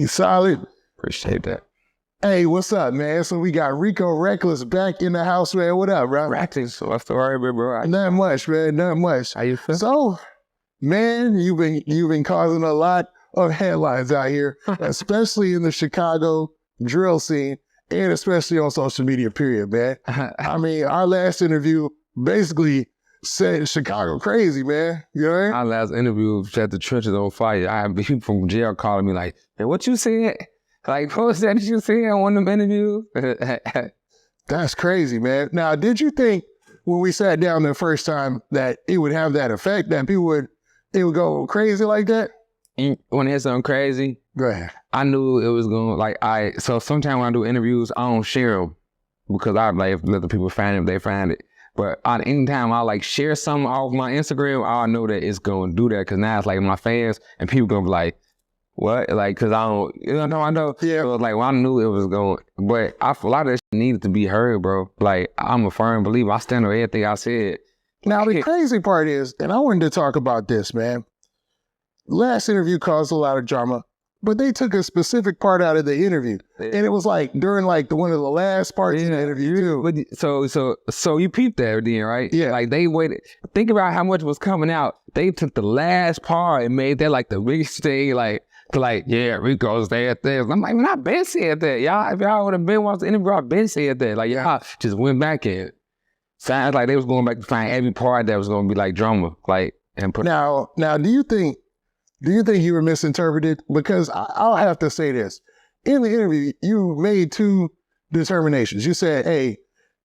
You solid? Appreciate that. Hey, what's up, man? So we got Rico Recklezz back in the house, man. What up, bro? Rapping, so what's the story, bro? Not much, man. Not much. How you feel? So, man, you've been causing a lot of headlines out here, especially in the Chicago drill scene, and especially on social media, period, man. I mean, our last interview basically said Chicago crazy, man. You know what I mean? Our last interview set the trenches on fire. I had people from jail calling me like, "Man, what you said? Like, what was that you said on one of them interviews?" That's crazy, man. Now, did you think when we sat down the first time that it would have that effect, that it would go crazy like that? When it's something crazy, Go ahead. I knew it was going so sometimes when I do interviews, I don't share them because I like let the people find it if they find it. But anytime I like share something off my Instagram, I know that it's going to do that because now it's like my fans and people going to be like, what? Like, because I don't, I know. Yeah. So like, well, I knew it was going, but a lot of that shit needed to be heard, bro. Like, I'm a firm believer. I stand on everything I said. Now, the crazy part is, and I wanted to talk about this, man. Last interview caused a lot of drama, but they took a specific part out of the interview. Yeah. And it was like during like one of the last parts of the interview too. But so you peeped that then, right? Yeah. Like they waited. Think about how much was coming out. They took the last part and made that like the biggest thing, like, yeah, Rico said that. I'm like, man, I been said that. Y'all, if y'all would have been watching the interview, I been said that. Like, y'all just went back and sounds like they was going back to find every part that was going to be like drama. Like, and put. Now, do you think you were misinterpreted? Because I'll have to say this. In the interview, you made two determinations. You said, hey,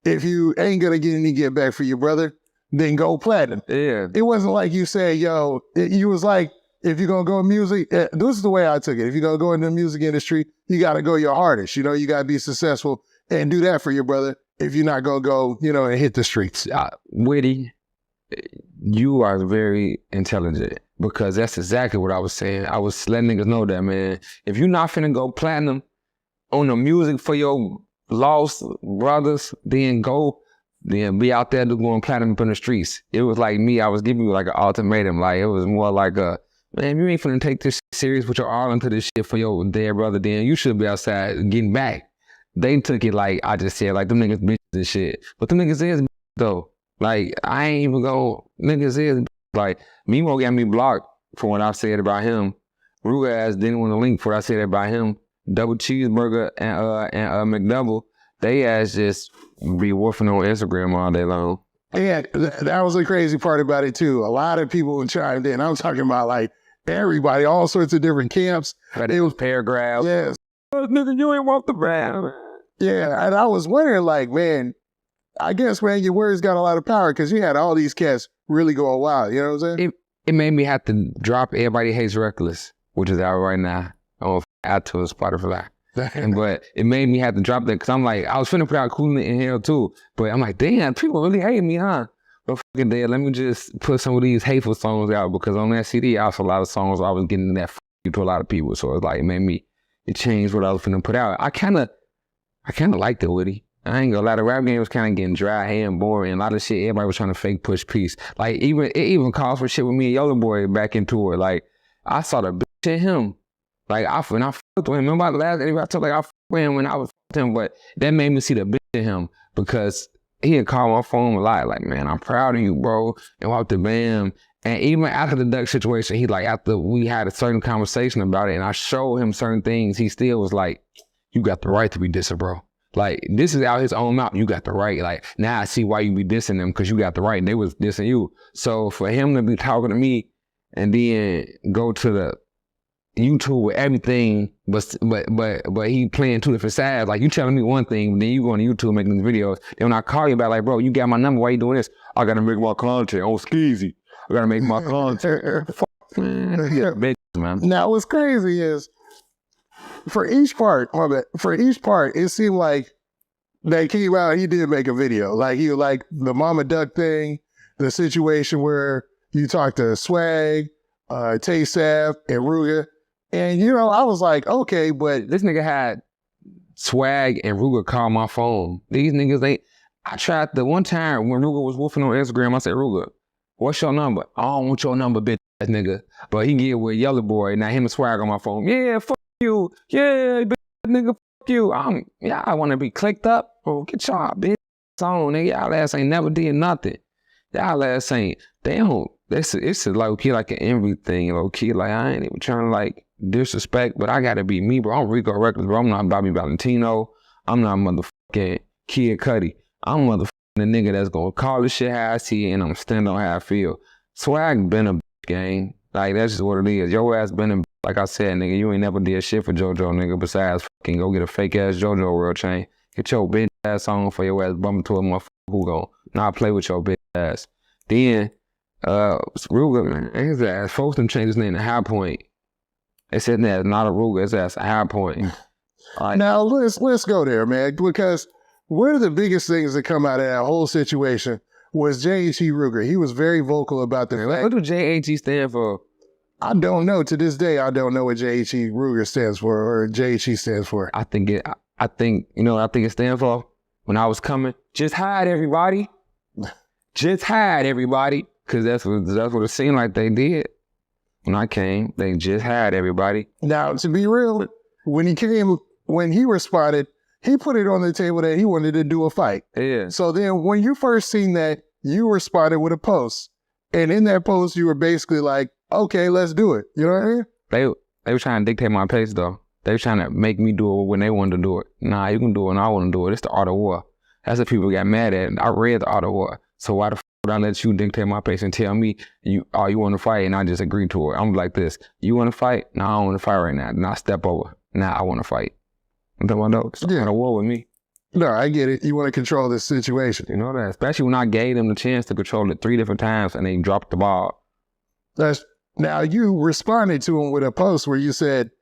if you ain't going to get any get back for your brother, then go platinum. Yeah. It wasn't like you said, yo, you was like, if you're going to go music, this is the way I took it. If you're going to go into the music industry, you got to go your hardest. You know, you got to be successful and do that for your brother if you're not going to go, and hit the streets. Witty, you are very intelligent because that's exactly what I was saying. I was letting niggas know that, man. If you're not finna go platinum on the music for your lost brothers, then be out there going platinum in the streets. It was like me, I was giving you like an ultimatum. Like, it was more like man, you ain't finna take this serious with your all into this shit for your dead brother, then you should be outside getting back. They took it like I just said, like them niggas bitches and shit. But them niggas is though. Like, I ain't even go, niggas is like, Mimo got me blocked for what I said about him. Rooga didn't want to link for what I said about him. Double cheeseburger and McDouble, they ass just be woofing on Instagram all day long. Yeah, that was the crazy part about it too. A lot of people chimed in. I'm talking about like everybody, all sorts of different camps. But it was paragraphs. Yes. Nigga, you ain't want the brand. Yeah, and I was wondering like, man, I guess, man, your words got a lot of power because you had all these cats really going wild. You know what I'm saying? It made me have to drop Everybody Hates Recklezz, which is out right now on iTunes, Spotify. But it made me have to drop that because I'm like, I was finna put out Cooling in Hell too, but I'm like, damn, people really hate me, huh? But fucking dead, let me just put some of these hateful songs out because on that CD, I was a lot of songs I was getting that you to a lot of people. So it's like, it changed what I was finna put out. I kind of liked it, Woody. I ain't gonna lie, the rap game was kind of getting dry and boring. A lot of shit, everybody was trying to fake push peace. Like, it even calls for shit with me and Yella Boy back into it. Like, I saw the bitch in him. Like, when I fucked with him, remember the last interview I told, like, I fucked with him when I was with him, but that made me see the bitch in him because he had called my phone a lot. Like, man, I'm proud of you, bro. And walked the bam. And even after the duck situation, he like, after we had a certain conversation about it and I showed him certain things, he still was like, you got the right to be dissing, bro. Like, this is out his own mouth. You got the right. Like, now I see why you be dissing them because you got the right. And they was dissing you. So for him to be talking to me and then go to the YouTube with everything, but he playing two different sides. Like, you telling me one thing, but then you go on YouTube making these videos. Then when I call you back, like, bro, you got my number. Why you doing this? I got to make my content. Oh, skeezy. I got to make my content. Fuck, man. Yeah, bitch, man. Now, what's crazy is, for each part, it seemed like they came out, he did make a video. Like, he was like the Mama Duck thing, the situation where you talked to Swag, Tay Sav, and Rooga. And, I was like, okay, but this nigga had Swag and Rooga call my phone. These niggas I tried the one time when Rooga was woofing on Instagram, I said, Rooga, what's your number? I don't want your number, bitch ass nigga. But he get with Yella Boy, now him and Swag on my phone. Yeah, fuck you. Yeah, bitch, nigga, fuck you. I want to be clicked up. Bro, get y'all bitch on, nigga. Y'all ass ain't never did nothing. Y'all ass ain't, they don't, it's a low key like an envy thing, low key. Like, I ain't even trying to like disrespect, but I gotta be me, bro. I'm Rico Recklezz, bro. I'm not Bobby Valentino. I'm not motherfucking Kid Cudi. I'm motherfucking the nigga that's gonna call the shit how I see it, and I'm standing on how I feel. Swag been a bitch, gang. Like, that's just what it is. Your ass been a bitch. Like I said, nigga, you ain't never did shit for JoJo, nigga, besides fucking go get a fake ass JoJo world chain. Get your bitch ass on for your ass bumping to a motherfucker who gon' not play with your bitch ass. Then, Rooga, man, his ass, folks done changed his name to High Point. They said that it's not a Rooga, it's ass a High Point. Like, now let's go there, man, because one of the biggest things that come out of that whole situation was JHE Rooga. He was very vocal about the fact. What do JHE stand for? I don't know. To this day, I don't know what JHE Rooga stands for or JHE stands for. I think it stands for, when I was coming, just hide everybody. Just hide everybody. Cause that's what it seemed like they did. When I came, they just had everybody. Now, to be real, when he responded, he put it on the table that he wanted to do a fight. Yeah. So then when you first seen that, you responded with a post. And in that post, you were basically like, okay, let's do it. You know what I mean? They were trying to dictate my pace though. They were trying to make me do it when they wanted to do it. Nah, you can do it when I want to do it. It's the art of war. That's what people got mad at. I read the art of war. So why the would I let you dictate my pace and tell me you want to fight and I just agree to it? I'm like this. You want to fight? No, I don't want to fight right now. Now step over. Now I want to fight. I'm talking about it's not a war with me. No, I get it. You want to control this situation. You know that. Especially when I gave them the chance to control it 3 different times and they dropped the ball. Now you responded to him with a post where you said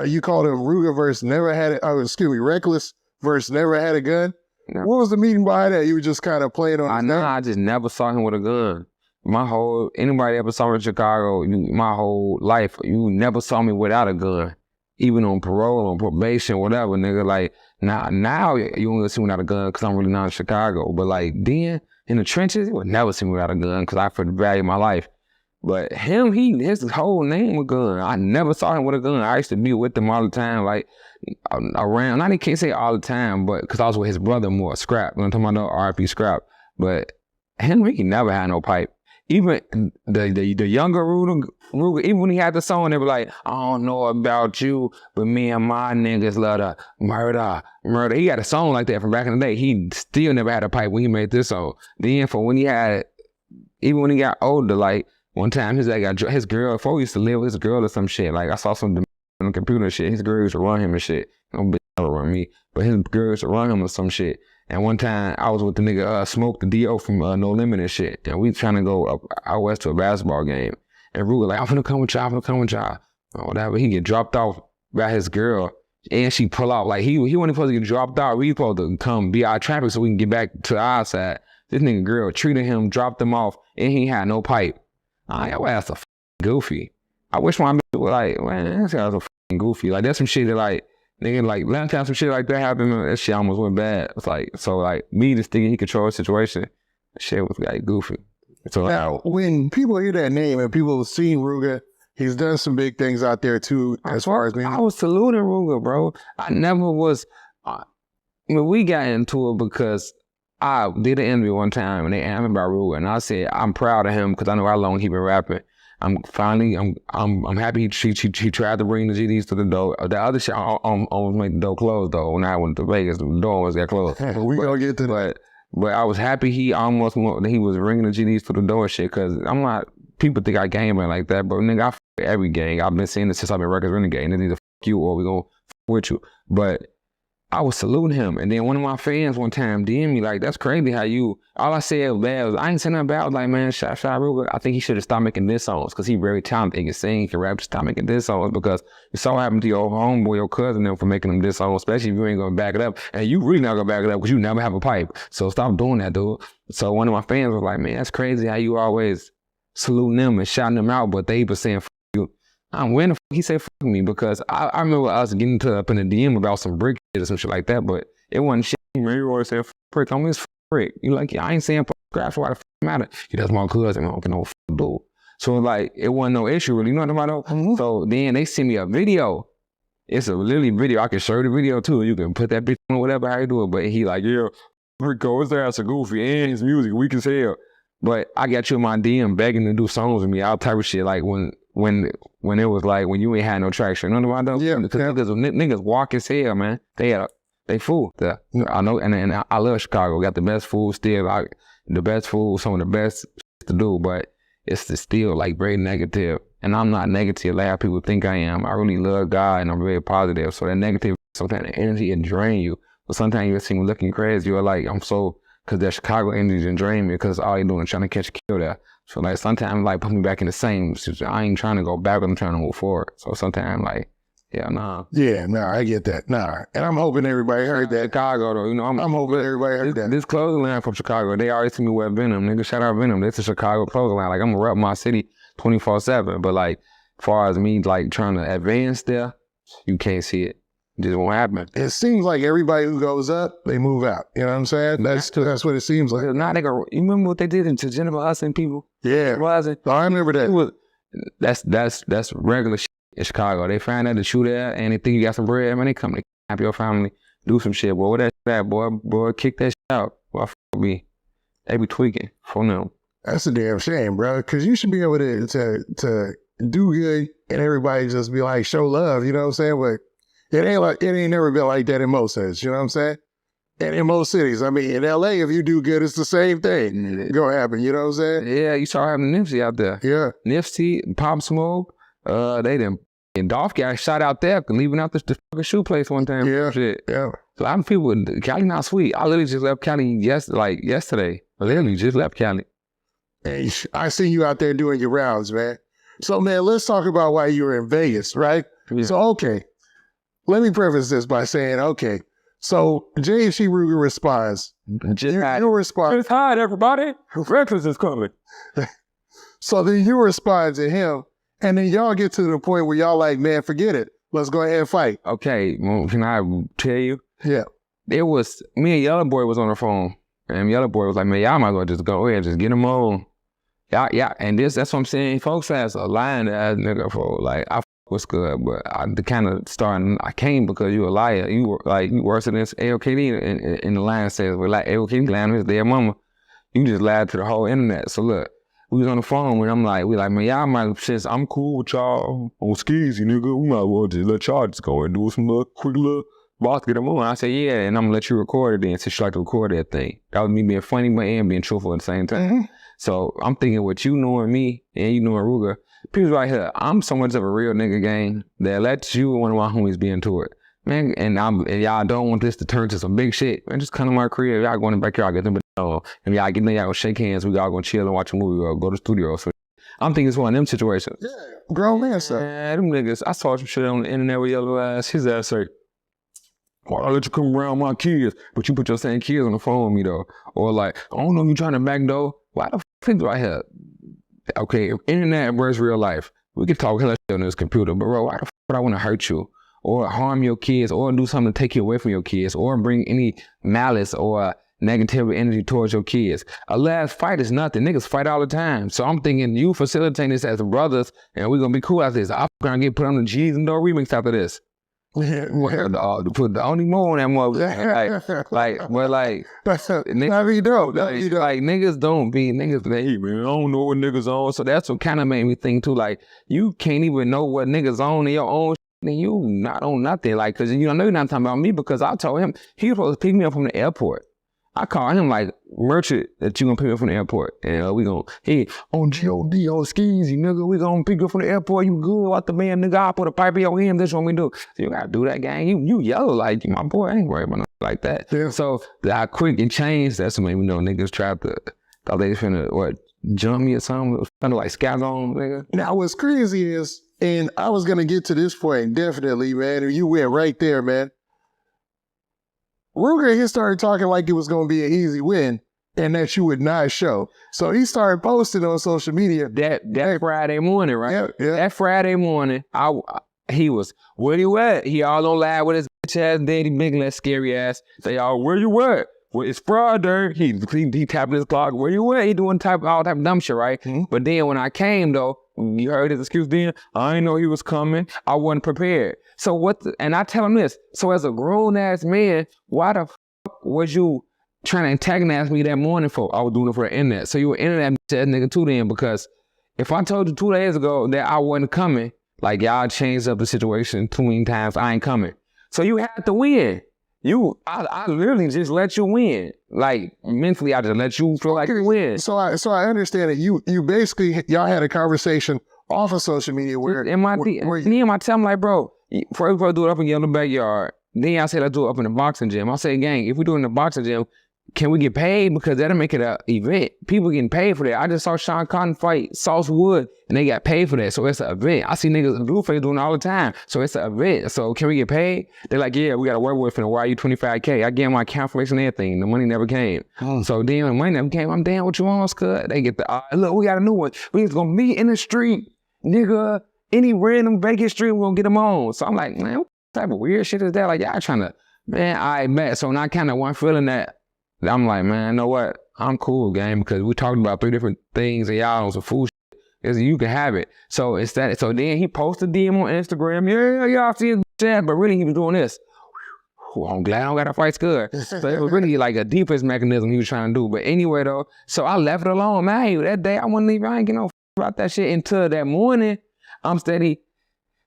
you called him Rooga versus Recklezz versus never had a gun. Yeah. What was the meaning behind that? You were just kind of playing on. I just never saw him with a gun. Anybody ever saw me in Chicago, my whole life, you never saw me without a gun. Even on parole, on probation, whatever, nigga. Like, now you only see me without a gun because I'm really not in Chicago. But like, then, in the trenches, you would never see me without a gun because I for the value of my life. But him, his whole name was gun. I never saw him with a gun. I used to be with him all the time, like, around. I can't say all the time, but because I was with his brother more, Scrap. I'm talking about no RP Scrap. But him, he never had no pipe. Even the younger Rooga, even when he had the song, they were like, I don't know about you, but me and my niggas love to murder. He had a song like that from back in the day. He still never had a pipe when he made this song. Then for when he had, even when he got older, like, one time his girl, before he used to live with his girl or some shit, like I saw some on the computer and shit, his girl used to run him and shit. No bitch never run me, but his girl used to run him or some shit. And one time I was with the nigga Smoke the D.O. from No Limit and shit. And we trying to go up out west to a basketball game. And Rooga like, I'm finna come with y'all, or whatever. He get dropped off by his girl and she pull off. Like he wasn't supposed to get dropped off. We supposed to come be out traffic so we can get back to our side. This nigga girl treated him, dropped him off, and he had no pipe. Your ass a goofy. I wish my bitch was like, man, this guy's a goofy. Like, that's some shit that, like, nigga, like, last time some shit like that happened, that shit almost went bad. It's like, so, like, me just thinking he controlled the situation, that shit was, like, goofy. So, now, when people hear that name and people have seen Rooga, he's done some big things out there, too, as far as me. I was saluting Rooga, bro. I never was, we got into it because I did an interview one time and they asked me about Rooga, and I said I'm proud of him because I know how long he been rapping. I'm happy he tried to bring the GDs to the door. The other shit, I almost made the door close though. When I went to Vegas, the door almost got closed. Gonna get to that. But I was happy he was bringing the GDs to the door shit, because I'm not, people think I gang bang like that, but nigga, I f every gang. I've been saying this since I've been Records Renegade, and it's either f you or we gonna f with you. But I was saluting him, and then one of my fans one time DM'd me like, that's crazy how you, all I said was bad, was, I ain't saying nothing bad. I was like, man, Shy Rooga, I think he should have stopped making diss songs, because he very talented, he can sing, he can rap, just stop making diss songs, because you saw what happened to your homeboy, your cousin, them for making them diss songs, especially if you ain't gonna back it up, and you really not gonna back it up, because you never have a pipe, so stop doing that, dude. So one of my fans was like, man, that's crazy how you always saluting them and shouting them out, but they were saying, f you. When the f he said f me, because I remember us getting up in the DM about some brick shit or some shit like that, but it wasn't shit. Man, you always say prick. I'm this prick. You like, yeah, I ain't saying scratch. Why the f matter? He does my cousin. I don't get no f dude. So like, it wasn't no issue really. You know what I'm talking about? So then they sent me a video, It's a literally video. I can show you the video too. You can put that bitch on whatever how you do it. But he like, yeah, Rico, his ass a goofy and his music weak as hell. But I got you in my DM begging to do songs with me, all type of shit. Like when it was like when you ain't had no traction. You know what I mean? Yeah. Because niggas walk as hell, man. They fool. I know, and I love Chicago. Got the best food still. The best food, some of the best to do, but it's still like very negative. And I'm not negative like how people think I am. I really love God and I'm very positive. So that negative, sometimes the energy it drain you. But sometimes you see me looking crazy. You're like, because that Chicago energy didn't drain me because all you doing is trying to catch a kill there. So like sometimes like put me back in the same situation. I ain't trying to go back, I'm trying to move forward. So sometimes like, yeah, nah. Yeah, nah, I get that. Nah. And I'm hoping everybody heard that. Chicago though, I'm hoping everybody heard that. This clothing line from Chicago, they always see me wear Venom. Nigga, shout out Venom. This is a Chicago clothing line. Like I'm gonna rep my city 24/7. But like, as far as me like trying to advance there, you can't see it. It just won't happen. It seems like everybody who goes up, they move out. You know what I'm saying? That's what it seems like. Now they go. You remember what they did to Jennifer Hudson people? Yeah. Was it? I remember that. That's regular shit in Chicago. They find out that you there and they think you got some bread, man. They come to kidnap your family, do some shit. Boy, what that shit at, boy, kick that shit out. Boy, me. They be tweaking for them. That's a damn shame, bro. Because you should be able to do good and everybody just be like, show love. You know what I'm saying? But it ain't never been like that in most cities. You know what I'm saying? And in most cities, I mean, in LA, if you do good, it's the same thing gonna happen. You know what I'm saying? Yeah, you saw having Nipsey out there. Yeah, Nipsey, Pop Smoke, they done. And Dolph got shot out there leaving out the fucking shoe place one time. Yeah, shit. Yeah. So a lot of people, Cali not sweet. I literally just left Cali yesterday. I literally just left Cali. Hey, I see you out there doing your rounds, man. So, man, let's talk about why you were in Vegas, right? Yeah. So, okay, let me preface this by saying, okay, so JHE Rooga responds. You respond. Just hide, everybody. Recklezz is coming. So then you respond to him, and then y'all get to the point where y'all like, man, forget it. Let's go ahead and fight. Okay, well, can I tell you? Yeah. It was, me and Yella Boy was on the phone, and Yella Boy was like, man, y'all might as well just go ahead and just get him on. Yeah, and that's what I'm saying. Folks has a lying ass nigga for like, I was good, but the kind of starting, I came because you a liar. You were like, you worse than this AOKD in the line says, we're like, AOKD lying to his dead mama. You just lied to the whole internet. So look, we was on the phone and we like, man, y'all might, since I'm cool with y'all on skeezy, nigga, we might as well just let y'all just go and do some quick little boss get them on. I said, yeah, and I'm gonna let you record it then since you like to record that thing. That was me being funny but and being truthful at the same time. Mm-hmm. So I'm thinking with you knowing me and you knowing Rooga, people right here, I'm so much of a real nigga gang that lets you and one of my homies be into it. Man, and y'all don't want this to turn to some big shit. Man, just come to my crib. Y'all go in the backyard, get them, and y'all get in there, y'all go shake hands. We all gonna chill and watch a movie or go to the studio. So I'm thinking it's one of them situations. Yeah, grown man stuff. Man, them niggas, I saw some shit on the internet with Yellow ass. His ass say, well, I'll let you come around my kids, but you put your same kids on the phone with me though. Or like, I don't know, you trying to backdoor. Why the f do I have? Okay, internet versus real life. We can talk hella shit on this computer, but bro, why the f would I want to hurt you? Or harm your kids, or do something to take you away from your kids, or bring any malice or negative energy towards your kids. A last fight is nothing. Niggas fight all the time. So I'm thinking you facilitating this as brothers, and we're gonna be cool after this. I'm gonna get put on the G's and Door remix after this. To put the only more on that motherfucker. Niggas don't be niggas. Hey man, I don't know what niggas on. So that's what kind of made me think too. Like you can't even know what niggas on in your own. Then you not on nothing. Like, cause you know you're not talking about me because I told him he was supposed to pick me up from the airport. I called him like, merchant, that you gonna pick me up from the airport. And we gonna, hey, on G.O.D., on skis, you nigga, we gonna pick you up from the airport. You good? What the man, nigga? I put a pipe in your hand. That's what we do. So you gotta do that, gang. You yellow like, my boy, I ain't worried about nothing like that. Yeah. So I quick and changed. That's what made me know niggas tried to, thought they was finna, jump me or something. It was kinda like scat on, nigga. Now what's crazy is, and I was gonna get to this point definitely, man, and you went right there, man. Rooga, he started talking like it was going to be an easy win and that you would not show. So he started posting on social media. That Friday morning, right? Yeah. That Friday morning, he was, where you at? He all on live with his bitch ass daddy, big less scary ass. Say, y'all, where you at? Well, it's Friday. He tapping his clock. Where you at? He doing all type of dumb shit, right? Mm-hmm. But then when I came though, you heard his excuse then? I didn't know he was coming. I wasn't prepared. So and I tell him this. So as a grown-ass man, why the fuck was you trying to antagonize me that morning for? I was doing it for the internet. So you were internet that nigga too then, because if I told you 2 days ago that I wasn't coming, like y'all changed up the situation too many times, I ain't coming. So you had to win. I literally just let you win. Like mentally, I just let you feel like you win. So I understand that you basically, y'all had a conversation off of social media where then I tell him like, bro, first we do it up in Yellow Backyard. Then I say let's do it up in the boxing gym. I say, gang, if we do it in the boxing gym, can we get paid? Because that'll make it an event. People getting paid for that. I just saw Sean Cotton fight Sauce Wood, and they got paid for that. So it's an event. I see niggas in Blueface doing it all the time. So it's an event. So can we get paid? They're like, yeah, we got a work with and wire you $25K. I gave them my confirmation and everything. The money never came. So then when the money never came, I'm damn what you want, Scud. They get the, look, we got a new one. We just gonna meet in the street, nigga. Any random Vegas street, we're gonna get them on. So I'm like, man, what type of weird shit is that? Like, y'all trying to, man, I bet. So now I kind of one feeling that, I'm like, man, you know what? I'm cool, gang, because we talked about 3 different things and y'all on some fool shit. You can have it. So it's that. So then he posted DM on Instagram. Yeah, y'all see his chat, but really he was doing this. Whew, I'm glad I don't got to fight Scud. So it was really like a defense mechanism he was trying to do. But anyway, though, so I left it alone, man. That day I wasn't even, I ain't get no about that shit until that morning. I'm steady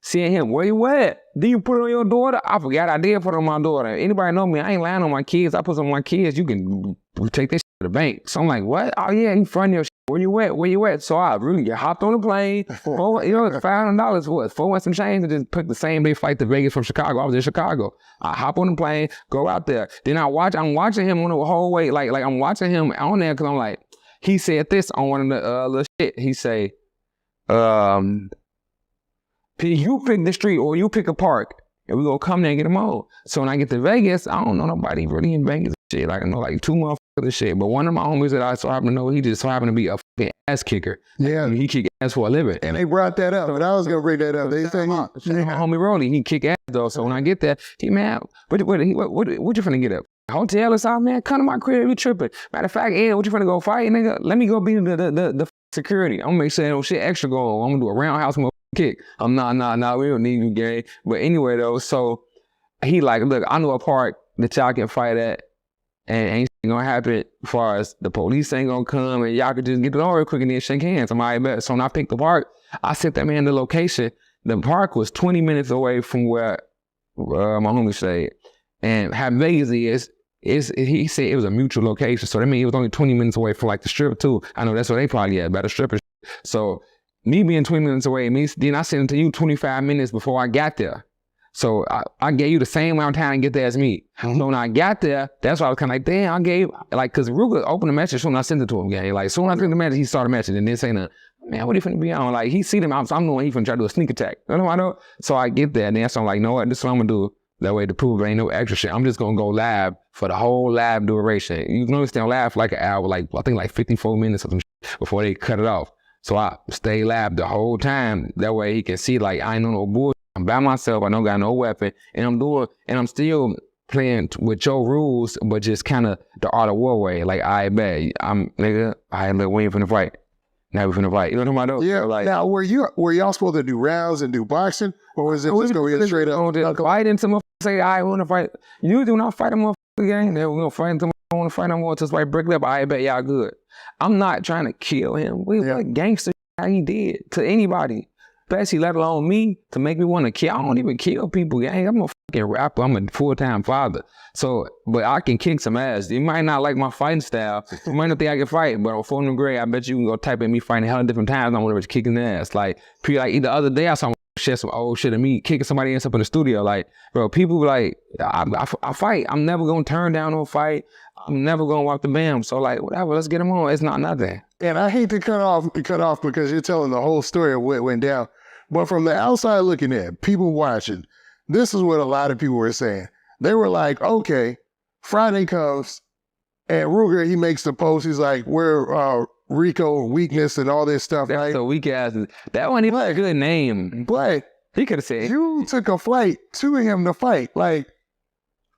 seeing him. Where you at? Did you put it on your daughter? I forgot I did put it on my daughter. Anybody know me? I ain't lying on my kids. I put it on my kids. You can take this shit to the bank. So I'm like, what? Oh yeah, you front your shit. Where you at? Where you at? So I really hopped on the plane. It's $500 for it. $4 and some change, and just picked the same day flight to Vegas from Chicago. I was in Chicago. I hop on the plane, go out there. Then I'm watching him on the whole way. Like I'm watching him on there because I'm like, he said this on one of the little shit. He say, you pick the street or you pick a park and we gonna come there and get them on. So when I get to Vegas, I don't know nobody really in Vegas shit. Like I know like 2 motherfuckers and shit. But one of my homies that I so happen to know, he just so happened to be a fucking ass kicker. Yeah. He kick ass for a living. And they brought that up, but I was gonna bring that up. They say my homie Rolly, he kick ass though. So when I get there, he man, what you finna get up? Hotel or something, man? Come to my crib, you tripping. Matter of fact, what you finna go fight, nigga? Let me go be the security. I'm gonna make sure no shit extra going on. I'm gonna do a roundhouse kick. I'm nah, we don't need you, gang. But anyway though, so he like, look, I know a park that y'all can fight at and ain't gonna happen as far as the police ain't gonna come and y'all could just get it on real quick and then shake hands. I'm alright, bet. So when I picked the park, I sent that man the location. The park was 20 minutes away from where my homie stayed. And how Vegas he said it was a mutual location. So that means it was only 20 minutes away from like the strip too. I know that's where they probably at, by the stripper. So me being 20 minutes away means then I sent it to you 25 minutes before I got there. So I gave you the same amount of time to get there as me. So when I got there, that's why I was kind of like, damn, I gave, like, because Rooga opened the message soon I sent it to him, gang. Like, soon as I sent the message, he started messaging and then saying, man, what he finna be on? Like, he see them, I'm knowing he finna try to do a sneak attack. You know what I know? So I get there and then so I'm like, know what, this is what I'm gonna do. That way to prove there ain't no extra shit. I'm just gonna go live for the whole live duration. You can only stay on live for like an hour, like, I think like 54 minutes or some shit before they cut it off. So I stay live the whole time. That way he can see, like, I ain't no bullshit. I'm by myself. I don't got no weapon. And I'm still playing with your rules, but just kind of the art of war way. Like, I bet nigga, we ain't finna fight. Now we finna fight. You know what I'm talking about? Yeah. So like, now, were y'all supposed to do rounds and do boxing? Or was it just going to be straight up? Fight into motherfucker say, I want to fight. You do not fight a motherfucker gang. Then we're going to fight until I want to fight no more. Just like break up. I bet y'all good. I'm not trying to kill him. We like gangster how he did to anybody. Especially let alone me to make me want to kill. I don't even kill people, gang. I'm a fucking rapper. I'm a full-time father. So, but I can kick some ass. You might not like my fighting style. You might not think I can fight, but on 4th grade, I bet you can go type in me fighting a hell of different times. I'm whatever kicking ass. Like the other day, I saw some old shit of me kicking somebody else up in the studio. Like, bro, people like, I fight. I'm never gonna turn down no fight. I'm never gonna walk the bam. So like, whatever, let's get them on. It's not nothing. And I hate to cut off because you're telling the whole story of what went down. But from the outside looking in, people watching, this is what a lot of people were saying. They were like, okay, Friday comes and Rooga, he makes the post. He's like, we're Rico weakness and all this stuff. That's right? so weak ass. That wasn't even a good name. But he could have said, you took a flight to him to fight. Like,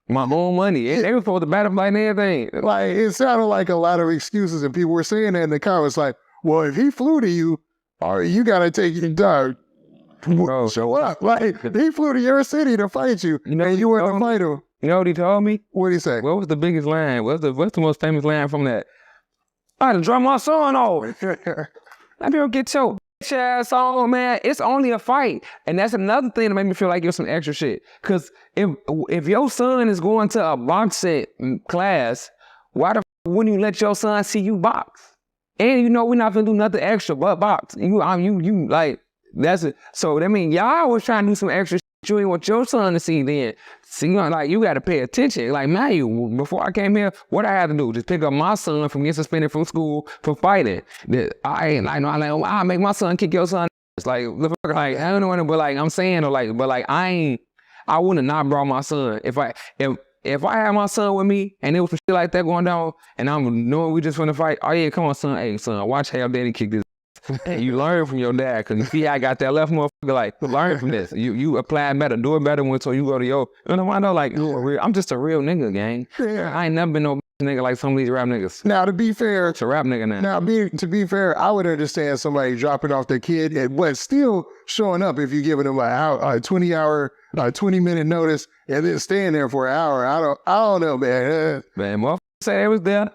my own money. They were supposed to battle fight and everything. Like, it sounded like a lot of excuses and people were saying that in the comments like, well, if he flew to you, Or you gotta take your dog. Bro. Show up. Like, he flew to your city to fight you, and you went to fight him. You know what he told me? What'd he say? What was the biggest line? What's the most famous line from that? I had to drop my son off. Let me get your bitch ass on, man. It's only a fight. And that's another thing that made me feel like you're some extra shit. Cause if your son is going to a boxing class, why the wouldn't you let your son see you box? And you know we're not gonna do nothing extra but box. You like that's it. So that means y'all was trying to do some extra shit you ain't want your son to see then. See, like you gotta pay attention. Like man, before I came here, what I had to do? Just pick up my son from getting suspended from school for fighting. I'll make my son kick your son. It's like I don't know, but like I'm saying, I wouldn't have not brought my son if I had my son with me and there was some shit like that going down and I'm knowing we just want to fight. Oh yeah, come on, son. Hey, son, watch how daddy kick this. And you learn from your dad, because you see I got that left motherfucker, like, learn from this. You apply better, do it better until you go to your, you know what I know, like, I'm just a real nigga, gang. Yeah. I ain't never been no nigga like some of these rap niggas. Now, to be fair. It's a rap nigga now. To be fair, I would understand somebody dropping off their kid, but still showing up if you're giving them a 20-minute notice and then staying there for an hour. I don't know, man. Man, motherfucker say they was there.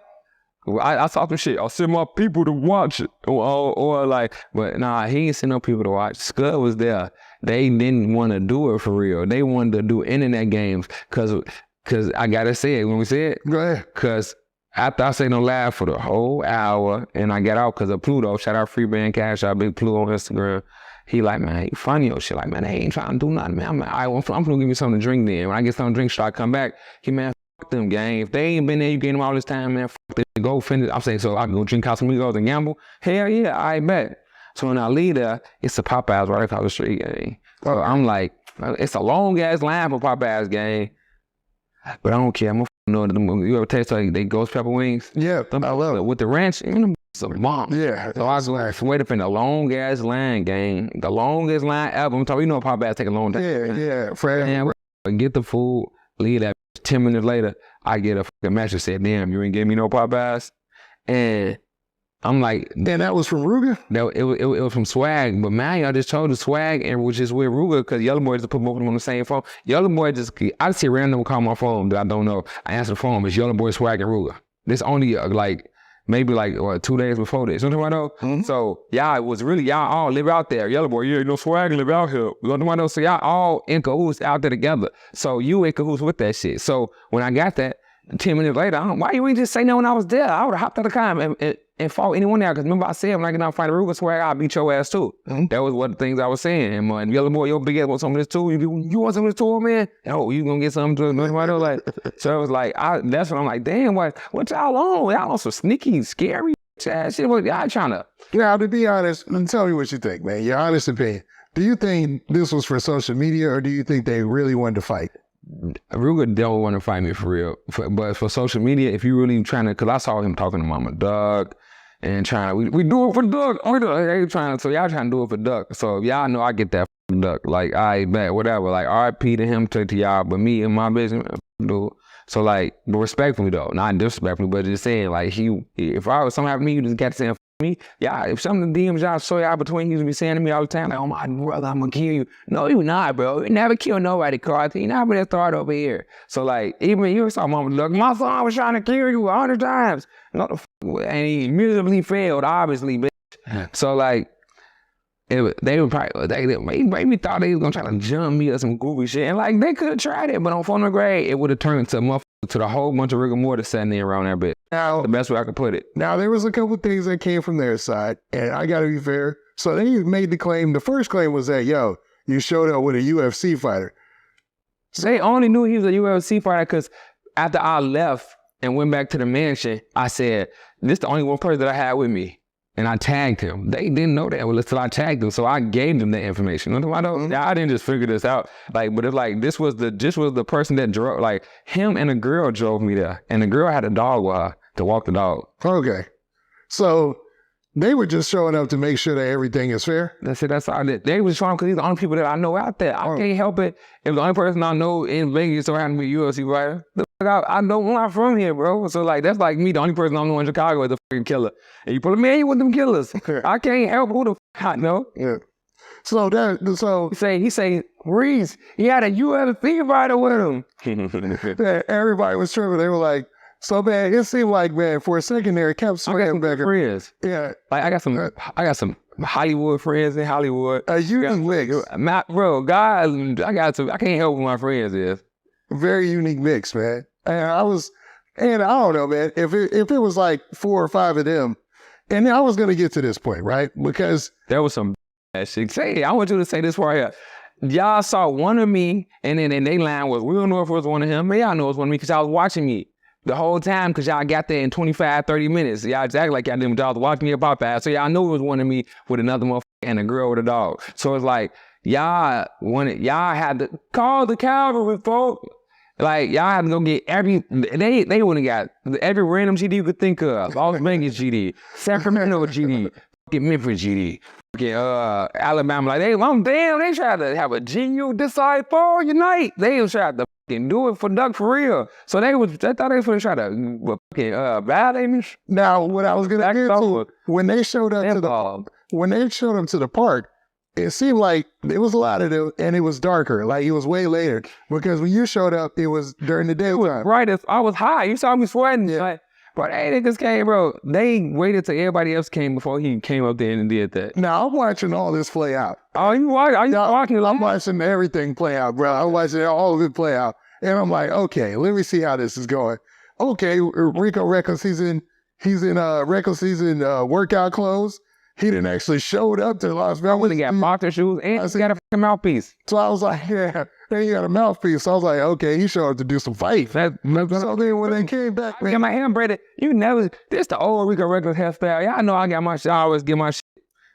I saw some shit. I'll send my people to watch it, or like, but nah, he ain't send no people to watch. Scud was there. They didn't want to do it for real. They wanted to do internet games, cause I gotta say it when we say it. Go ahead. Cause after I say no laugh for the whole hour, and I got out cause of Pluto. Shout out Free Band Cash out, Big Pluto on Instagram. He like, man, you funny or shit. Like, man, they ain't trying to do nothing, man. I'm like, I'm gonna give me something to drink then. When I get something to drink, should I come back? He, man, them, gang. If they ain't been there, you getting them all this time, man. Fuck they go finish. I'm saying, so I can go drink Casamigos and gamble. Hell yeah, I bet. So when I leave there, it's a Popeyes right across the street, gang. So I'm like, it's a long ass line for Popeyes, gang. But I don't care. I'm gonna know. You ever taste like they ghost pepper wings? Yeah, I love it. With the ranch, it's a bomb. Yeah. So I was like, wait up in the long ass line, gang. The longest line ever. I'm talking, you know, Popeyes take a long time. Yeah. Fred. Get the food, leave that. 10 minutes later, I get a fucking message that said, damn, you ain't give me no Popeyes. And I'm like, and that was from Rooga? No, it was from Swag. But man, I just told the Swag and which is with Rooga, because Yella Boy just put both of them on the same phone. Yella Boy I just see a random call my phone that I don't know. I answer the phone, it's Yella Boy, Swag, and Rooga. This only maybe 2 days before this. You know what I know? Mm-hmm. So y'all, it was really, y'all all live out there. Yella Boy, yeah, you know, Swag live out here. You know what I know? So y'all all in cahoots out there together. So you in cahoots with that shit. So when I got that, 10 minutes later, why you ain't just say no when I was there? I would have hopped out of the car and fought anyone there. Because remember I said, when I get out and fight Rooga, Swag, I'll beat your ass too. Mm-hmm. That was one of the things I was saying. And Yella Boy, your big ass want some of this too? You want some of this too, man? Oh, you gonna get something to it? Like, so it was like, that's when I'm like, damn, what y'all on? Y'all on some sneaky, scary shit? Y'all trying to. Now, to be honest, tell me what you think, man. Your honest opinion. Do you think this was for social media, or do you think they really wanted to fight? Rooga don't want to fight me for real. But for social media, if you really trying to, because I saw him talking to Mama Doug and trying to, we do it for Doug. So y'all trying to do it for Doug. So if y'all know I get that Doug, like, I bet, whatever. Like, RIP to him, to y'all, but me and my business, dude. So like, but respectfully though, not disrespectfully, but just saying, like, if I was something happened to me, you just got to say, me, yeah, if some of the DMs y'all saw y'all between, you be saying to me all the time, like, oh my brother, I'm gonna kill you. No, you not, bro. You never kill nobody, Carter. You never been thought over here. So like, even you saw Mama, look, my son was trying to kill you 100 times. And he miserably failed, obviously, bitch. So like, they maybe thought they was gonna try to jump me or some goofy shit. And like, they could have tried it, but on phone grade, it would have turned to the whole bunch of rigor mortis sitting there around that bitch. Now, the best way I could put it. Now, there was a couple of things that came from their side, and I gotta be fair. So they made the claim, the first claim was that, yo, you showed up with a UFC fighter. So they only knew he was a UFC fighter because after I left and went back to the mansion, I said, this is the only one person that I had with me. And I tagged him. They didn't know that until I tagged them, so I gave them the information. I didn't just figure this out. Like, but it's like this was the person that drove. Like, him and a girl drove me there, and the girl had a dog with her to walk the dog. Okay, so they were just showing up to make sure that everything is fair. That's it. That's all. They was showing because he's the only people that I know out there. I can't help it. If the only person I know in Vegas around me UFC fighter, I don't, I'm not from here, bro. So like, that's like me, the only person I know in Chicago is the fucking killer. And you put me in with them killers. I can't help who the I know. Yeah. So He say, Reese, he had a UFC fighter with him. everybody was tripping. They were like, so man, it seemed like, man, for a second there, it kept swinging back. Friends. Yeah. Like I got some Hollywood friends in Hollywood. Unique mix. Bro, guys, I can't help who my friends is. Very unique mix, man. And I don't know, man, if it was like 4 or 5 of them, and I was gonna get to this point, right? Because there was some bad shit. Say, I want you to say this right here. Y'all saw one of me, and then they line was, we don't know if it was one of him, but y'all know it was one of me because y'all was watching me the whole time because y'all got there in 25, 30 minutes. Y'all just act like y'all didn't, y'all was watching me about that. So y'all knew it was one of me with another motherfucker and a girl with a dog. So it's like, y'all had to call the cavalry, folks. Like, y'all had to go get they wouldn't got every random GD you could think of. Las Vegas GD, Sacramento GD, fucking Memphis GD, fucking Alabama. Like, they tried to have a genuine disciple unite. They tried to fucking do it for Duck for real. So they thought they was gonna try to fucking bad Amish. Now, what I was gonna get to, when they showed up to the park, it seemed like there was a lot of them, and it was darker. Like, it was way later. Because when you showed up, it was during the day. Right, I was high. You saw me sweating. Yeah. Like, but hey, niggas came, bro. They waited till everybody else came before he came up there and did that. Now, I'm watching all this play out. Oh, you watching? I'm watching everything play out, bro. I'm watching all of it play out. And I'm like, okay, let me see how this is going. Okay, Rico Recklezz, he's in Recklezz season workout clothes. He didn't actually showed up to Las Vegas. He got boxer shoes and he got a fucking mouthpiece. So I was like, yeah, and he got a mouthpiece. So I was like, okay, he showed up to do some fight. So then when they came back, I got my hair braided. This the old Rico Recklezz hairstyle. Y'all know I got my shit. I always get my shit.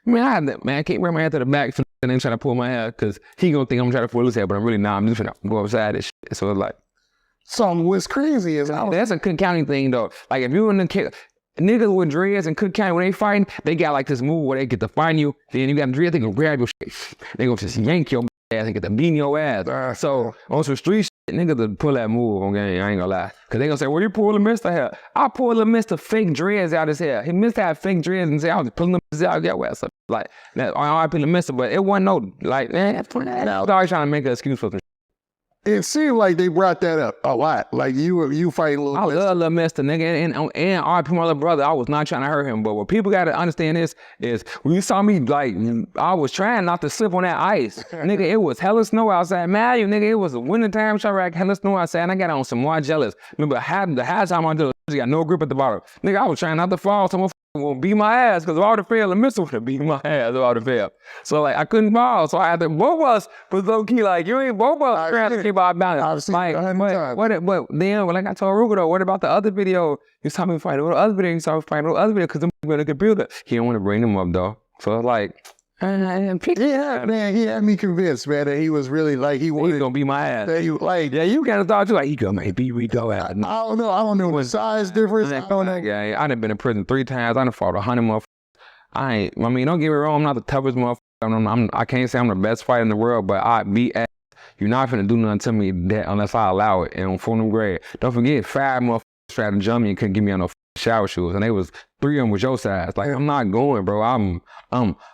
Man, I can't wear my hair to the back and then try to pull my hair because he gonna think I'm trying to pull his hair, but I'm really not. I'm just gonna go upside this shit. So it's like. So what's crazy is that's a Cook County thing though. Like if you in the niggas with dreads in Cook County, when they fighting, they got like this move where they get to find you, then you got dreads, they can grab your shit. They gonna just yank your ass and get to beating your ass. So on some street shit, niggas to pull that move on game, I ain't gonna lie. Cause they gonna say, well, you pull the Mr. hair. I pull the Mr. fake dreads out his hair. He Mr. had fake dreads and say, I was pulling them out, get wet. So like, I pull the Mr., but it wasn't no, like, man, I was always trying to make an excuse for some shit. It seemed like they brought that up a lot. Like you fighting Little Mister. I love Little Mister, nigga, and RP my little brother. I was not trying to hurt him, but what people gotta understand is when you saw me, like, I was trying not to slip on that ice. Nigga, it was hella snow outside. Man, it was a wintertime show, right? Hella snow outside, and I got on some more jealous. Remember, the half time I did, got no grip at the bottom. Nigga, I was trying not to fall. Someone won't beat my ass, because if I would have failed, the Mister would have beat my ass if I would have failed. So like I couldn't fall. So I had to, both of us was low key like, you ain't both of us trying to keep our balance. Like, but then like I told Rooga though, what about the other video you saw me fight? What other video you saw me fight? What other video? Because I'm on the computer. He didn't want to bring them up though. So it's like, yeah, man, he had me convinced, man, that he was really like he was gonna beat my ass. That he like, yeah, you kind of thought you like he gonna beat Rico out. I don't know the size difference. I done been in prison 3 times. I done fought 100 motherfuckers. Don't get me wrong, I'm not the toughest motherfucker. I can't say I'm the best fighter in the world, but I beat ass. You're not finna do nothing to me that unless I allow it. And on 4th grade, don't forget 5 motherfuckers tried to jump me and couldn't give me on no shower shoes, and they was 3 of them was your size. Like, I'm not going, bro. I'm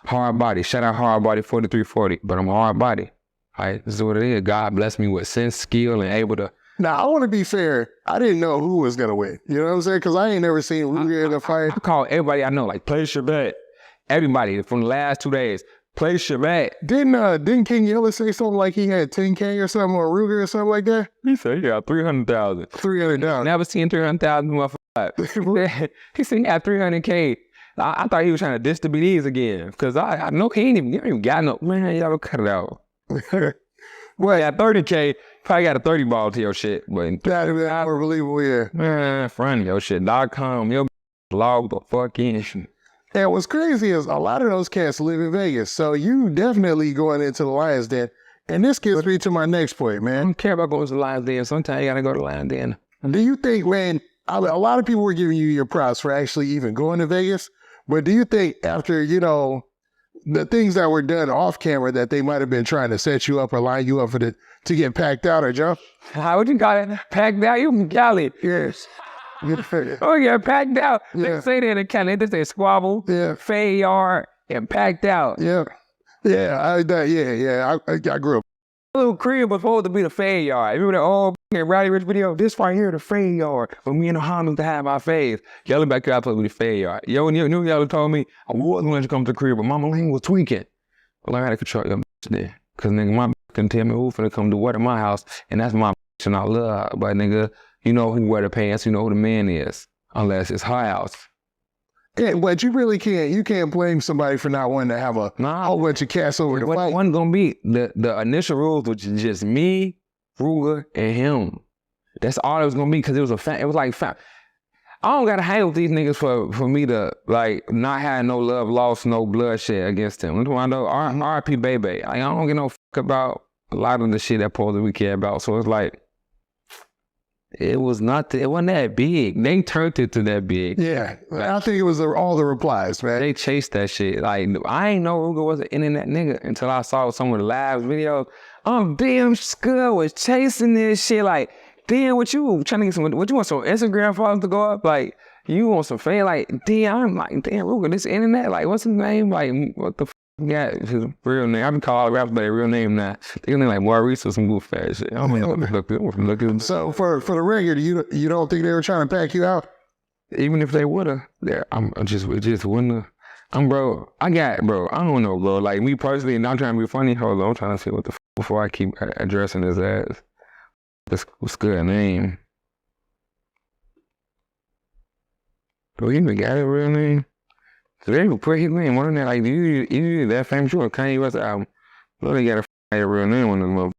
hard body. Shout out hard body 4340, but I'm hard body. All right, this is what it is. God bless me with sense, skill, and able to. Now, I want to be fair. I didn't know who was gonna win. You know what I'm saying? Because I ain't never seen Rooga in a fight. I call everybody I know, like, place your bet. Everybody from the last 2 days, place your bet. Didn't King Yella say something like he had 10K or something on Rooga or something like that? He said he got 300,000. 300,000. Never seen 300,000 motherfuckers. He said he had 300K. I thought he was trying to diss the BDs again, because I know he ain't even got no, man, y'all cut it out. Well, at 30K, probably got a 30 ball to your shit. But that unbelievable, yeah. Man, front your shit.com, your log the fuck in. And what's crazy is a lot of those cats live in Vegas, so you definitely going into the Lions Den. And this gets me to my next point, man. I don't care about going to the Lions Den. Sometimes you gotta go to the Lions Den. Do you think, man, a lot of people were giving you your props for actually even going to Vegas, but do you think after, the things that were done off camera that they might have been trying to set you up or line you up for to get packed out or jump? How would you call it? Packed out? You from Cali? Yes. Oh yeah, packed out. Yeah. They say that in Cali. They say squabble, Yeah. fade yard, and packed out. Yeah. Yeah. I grew up. Little crib was supposed to be the fade yard. Remember that old Roddy Rich video? This right here, the fade yard. For me and the homies to have our fades. Yellow back here, I supposed to be the fade yard. Yo, and you knew Yellow told me I wasn't going to come to the crib, but Mama Lane was tweaking. Well, I had to control your bitch there. Cause nigga, my bitch can tell me who finna come do what in my house, and that's my bitch and I love her. But nigga, you know who wear the pants, you know who the man is. Unless it's her house. Yeah, but you really can't. You can't blame somebody for not wanting to have a whole bunch of cats over the fight. Wasn't gonna be the initial rules, which is just me, Rooga, and him. That's all it was gonna be because it was it was like I don't gotta hang with these niggas for me to like not have no love lost, no bloodshed against them. I know R.I.P. Baby. Like, I don't get no fuck about a lot of the shit that we care about. So it's like. It wasn't that big. They turned it to that big. Yeah, I think it was all the replies, man. They chased that shit. Like, I ain't know Rooga was an internet nigga until I saw some of the live videos. Damn, Scud was chasing this shit. Like, damn, what you trying to get what you want some Instagram followers to go up? Like, you want some fan? Like, damn, I'm like, damn, Rooga, this internet? Like, what's his name? Like, what the yeah, his real name. I've been calling rappers by their real name now. They name like Maurice or some goof ass shit. I mean, look at them. So for the record, you don't think they were trying to pack you out? Even if they would've, it just wouldn't have. Bro, I don't know, bro. Like me personally, not trying to be funny. Hold on, I'm trying to see what the before I keep addressing his ass. What's good name? Bro, he even got a real name. So they would put his name on there, like, you that famous sure Kanye West album. Well, they got a real name on the motherfucker.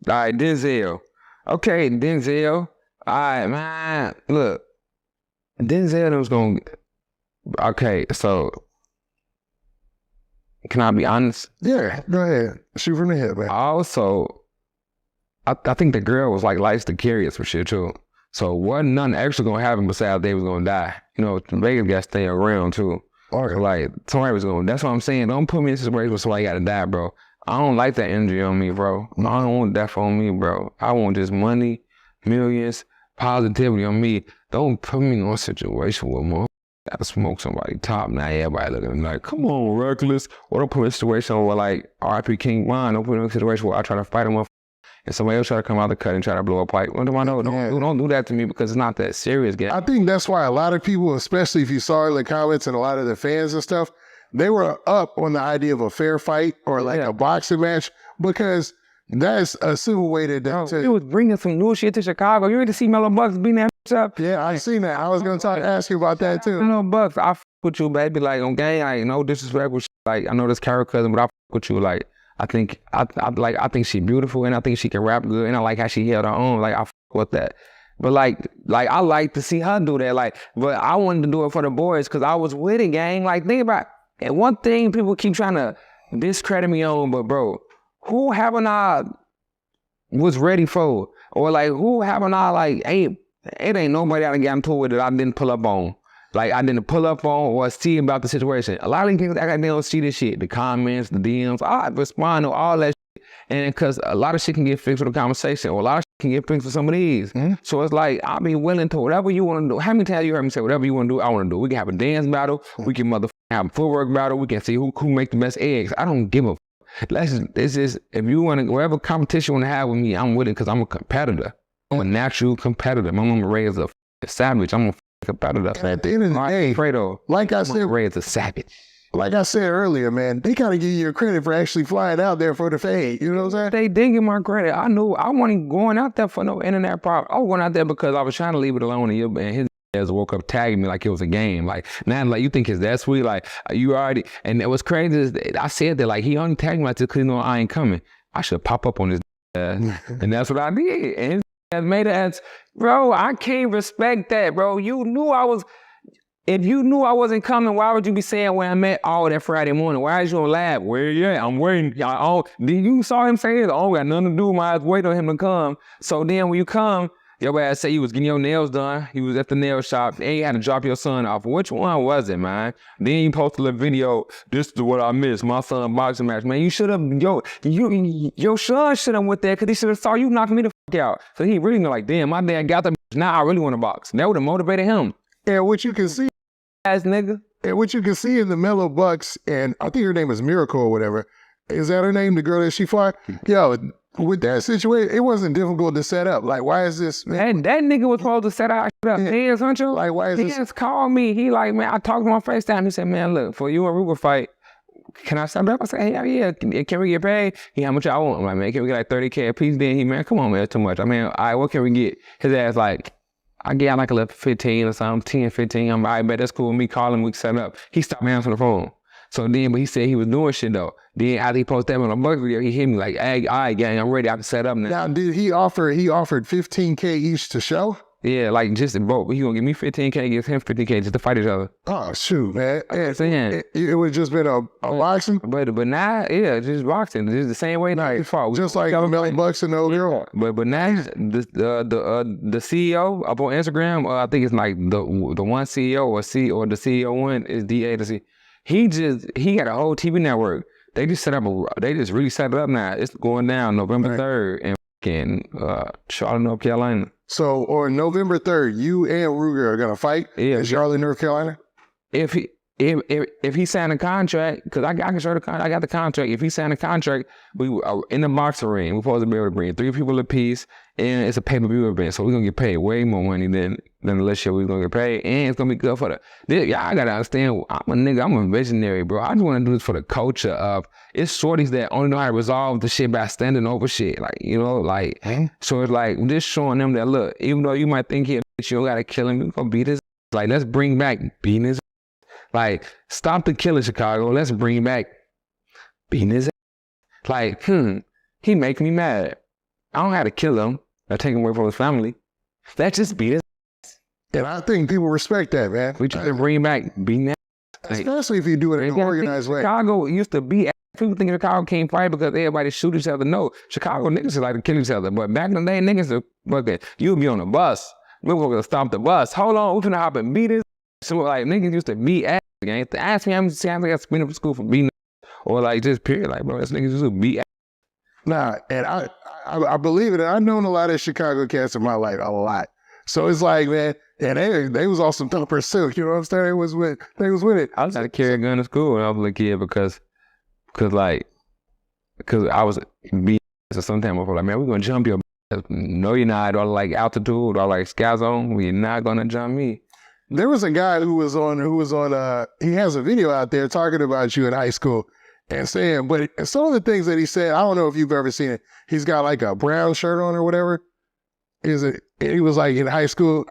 All right, Denzel. Okay, Denzel. All right, man. Look, Denzel was going to... Okay, so... Can I be honest? Yeah, go ahead. Shoot from the hip, man. Also, I think the girl was, like, likes to carry us for shit, too. So wasn't nothing actually gonna happen besides they was gonna die. You know, Vegas got to stay around too. Okay. Like somebody was gonna. That's what I'm saying. Don't put me in a situation where somebody gotta die, bro. I don't like that energy on me, bro. I don't want death on me, bro. I want just money, millions, positivity on me. Don't put me in a situation where more gotta smoke somebody top. Now everybody looking like, come on, Recklezz. Or don't put me in a situation where like R.I.P. King Von. Don't put me in a situation where I try to fight him and somebody else try to come out of the cut and try to blow a pipe. What do I know? Don't do that to me because it's not that serious, guy. I think that's why a lot of people, especially if you saw the comments and a lot of the fans and stuff, they were up on the idea of a fair fight or like a boxing match because that's a simple way to... He was bringing some new shit to Chicago. You need to see Mellow Bucks beating that up. Yeah, I seen that. I was going to ask you about that too. Mellow Bucks, I fuck with you, baby. Like, on game, like, no disrespectful shit. Like, I know this Carol cousin, but I fuck with you. Like, I think she's beautiful and I think she can rap good and I like how she held her own. Like I fuck with that. But like I like to see her do that. Like, but I wanted to do it for the boys because I was with it, gang. Like think about it. And one thing people keep trying to discredit me on, but bro, who haven't I was ready for? Or like who haven't I like it ain't nobody I done got into it that I didn't pull up on. Like, I didn't pull up on or see about the situation. A lot of these people act like they don't see this shit. The comments, the DMs, I respond to all that shit. And because a lot of shit can get fixed with a conversation or a lot of shit can get fixed with some of these. Mm-hmm. So it's like, I'll be willing to whatever you want to do. How many times you heard me say, whatever you want to do, I want to do. We can have a dance battle. Mm-hmm. We can motherfucking have a footwork battle. We can see who make the best eggs. I don't give a This is, if you want to, whatever competition you want to have with me, I'm with it because I'm a competitor. I'm a natural competitor. My mama raised a savage. I'm a competitor. And at the end of the day, Fredo, like I said, raised a savage. Like I said earlier, man, they gotta give you credit for actually flying out there for the fade. You know what I'm saying? They didn't give my credit. I knew I wasn't going out there for no internet problem. I was going out there because I was trying to leave it alone, and his ass woke up tagging me like it was a game. Like now, like you think it's that sweet? Like you already. And it was crazy. Is I said that like he only tagged me like this because he know I ain't coming. I should pop up on his ass, and that's what I did. And his ass made it as, bro. I can't respect that, bro. You knew I was. If you knew I wasn't coming, why would you be saying where I'm at all that Friday morning? Why is you on lab? Where you at? I'm waiting. You saw him say it. I don't got nothing to do. I was waiting on him to come. So then when you come, Your ass say you was getting your nails done. You was at the nail shop. And you had to drop your son off. Which one was it, man? Then you posted a video. This is what I missed. My son boxing match. Man, you should have, your son should have went there because he should have saw you knock me the fuck out. So he really know like, damn, my dad got the now I really want to box. That would have motivated him. And what you can see, Ass nigga. and what you can see in the Mellow Bucks, and I think her name is Miracle or whatever. Is that her name? The girl that she fought? Yo, with that situation, it wasn't difficult to set up. Like, why is this? Man, that nigga was supposed to set our shit up. Hands, Huncho. Like, why is He this? just called me. He like, man, I talked to him on FaceTime. He said, man, look, for you and Rooga fight, can I stop up? I said, hell yeah. Can we get paid? He, how much I want? I'm like, man, can we get like 30K a piece? Then he, man, come on, man, that's too much. I mean, all right, what can we get? His ass like, I get like a little 15 or something, 10, 15. I'm like, I bet that's cool with me. Call him, we can set up. He stopped answering the phone. So then, but he said he was doing shit though. Then after he posted that on a Bucks video, he hit me like, hey, all right, gang, I'm ready. I can set up now. Now, did he offered 15K each to show? Yeah, like just in both. He gonna give me 15K, give him 50K just to fight each other. Oh, shoot, man. Yeah, saying. It would just been a boxing? But now, yeah, just boxing. Just the same way that he fought. Just like Mellow Bucks and the old girl. But now the CEO up on Instagram, I think it's like the one CEO or the CEO one is DA. He got a whole TV network. They just really set it up now. It's going down November 3rd in Charlotte, North Carolina. So on November 3rd, you and Rooga are gonna fight in Charlotte, North Carolina? If he signed a contract, because I can show I got the contract. If he signed a contract, we in the boxing ring, we're supposed to be able to bring 3 people apiece, and it's a pay-per-view event, so we're gonna get paid way more money than the last year we was gonna get paid, and it's gonna be good for y'all gotta understand, I'm a visionary, bro. I just wanna do this for the culture of, it's shorties that only know how to resolve the shit by standing over shit, like, so it's like, just showing them that, look, even though you might think you don't gotta kill him, you gonna beat his, like, let's bring back beating his. Like, stop the killing, Chicago. Let's bring back beating his ass. Like, he make me mad. I don't have to kill him or take him away from his family. Let's just beat his ass. And I think people respect that, man. We try to bring back beating that ass. Especially if you do it in an organized way. Chicago used to be, people think Chicago can't fight because everybody shoot each other. No, Chicago niggas just like to kill each other. But back in the day, niggas are fucking, you'll be on the bus. We were gonna stop the bus. Hold on, we finna hop and beat his. So like niggas used to beat ass. Gang. To ask me how many times I got spent up in school for beating, or like just period, like bro, this niggas used to beat. Nah, and I believe it. I've known a lot of Chicago cats in my life, a lot. So it's like, man, and they was on some thumpers too. You know what I'm saying? They was with it. I was trying to carry a gun to school when I was a kid because I was being. So sometimes I was like, man, we're gonna jump your. No, you're not. Or like altitude, or like sky zone. We're not gonna jump me. There was a guy who was on, he has a video out there talking about you in high school and saying, but some of the things that he said, I don't know if you've ever seen it. He's got like a brown shirt on or whatever. He was like in high school.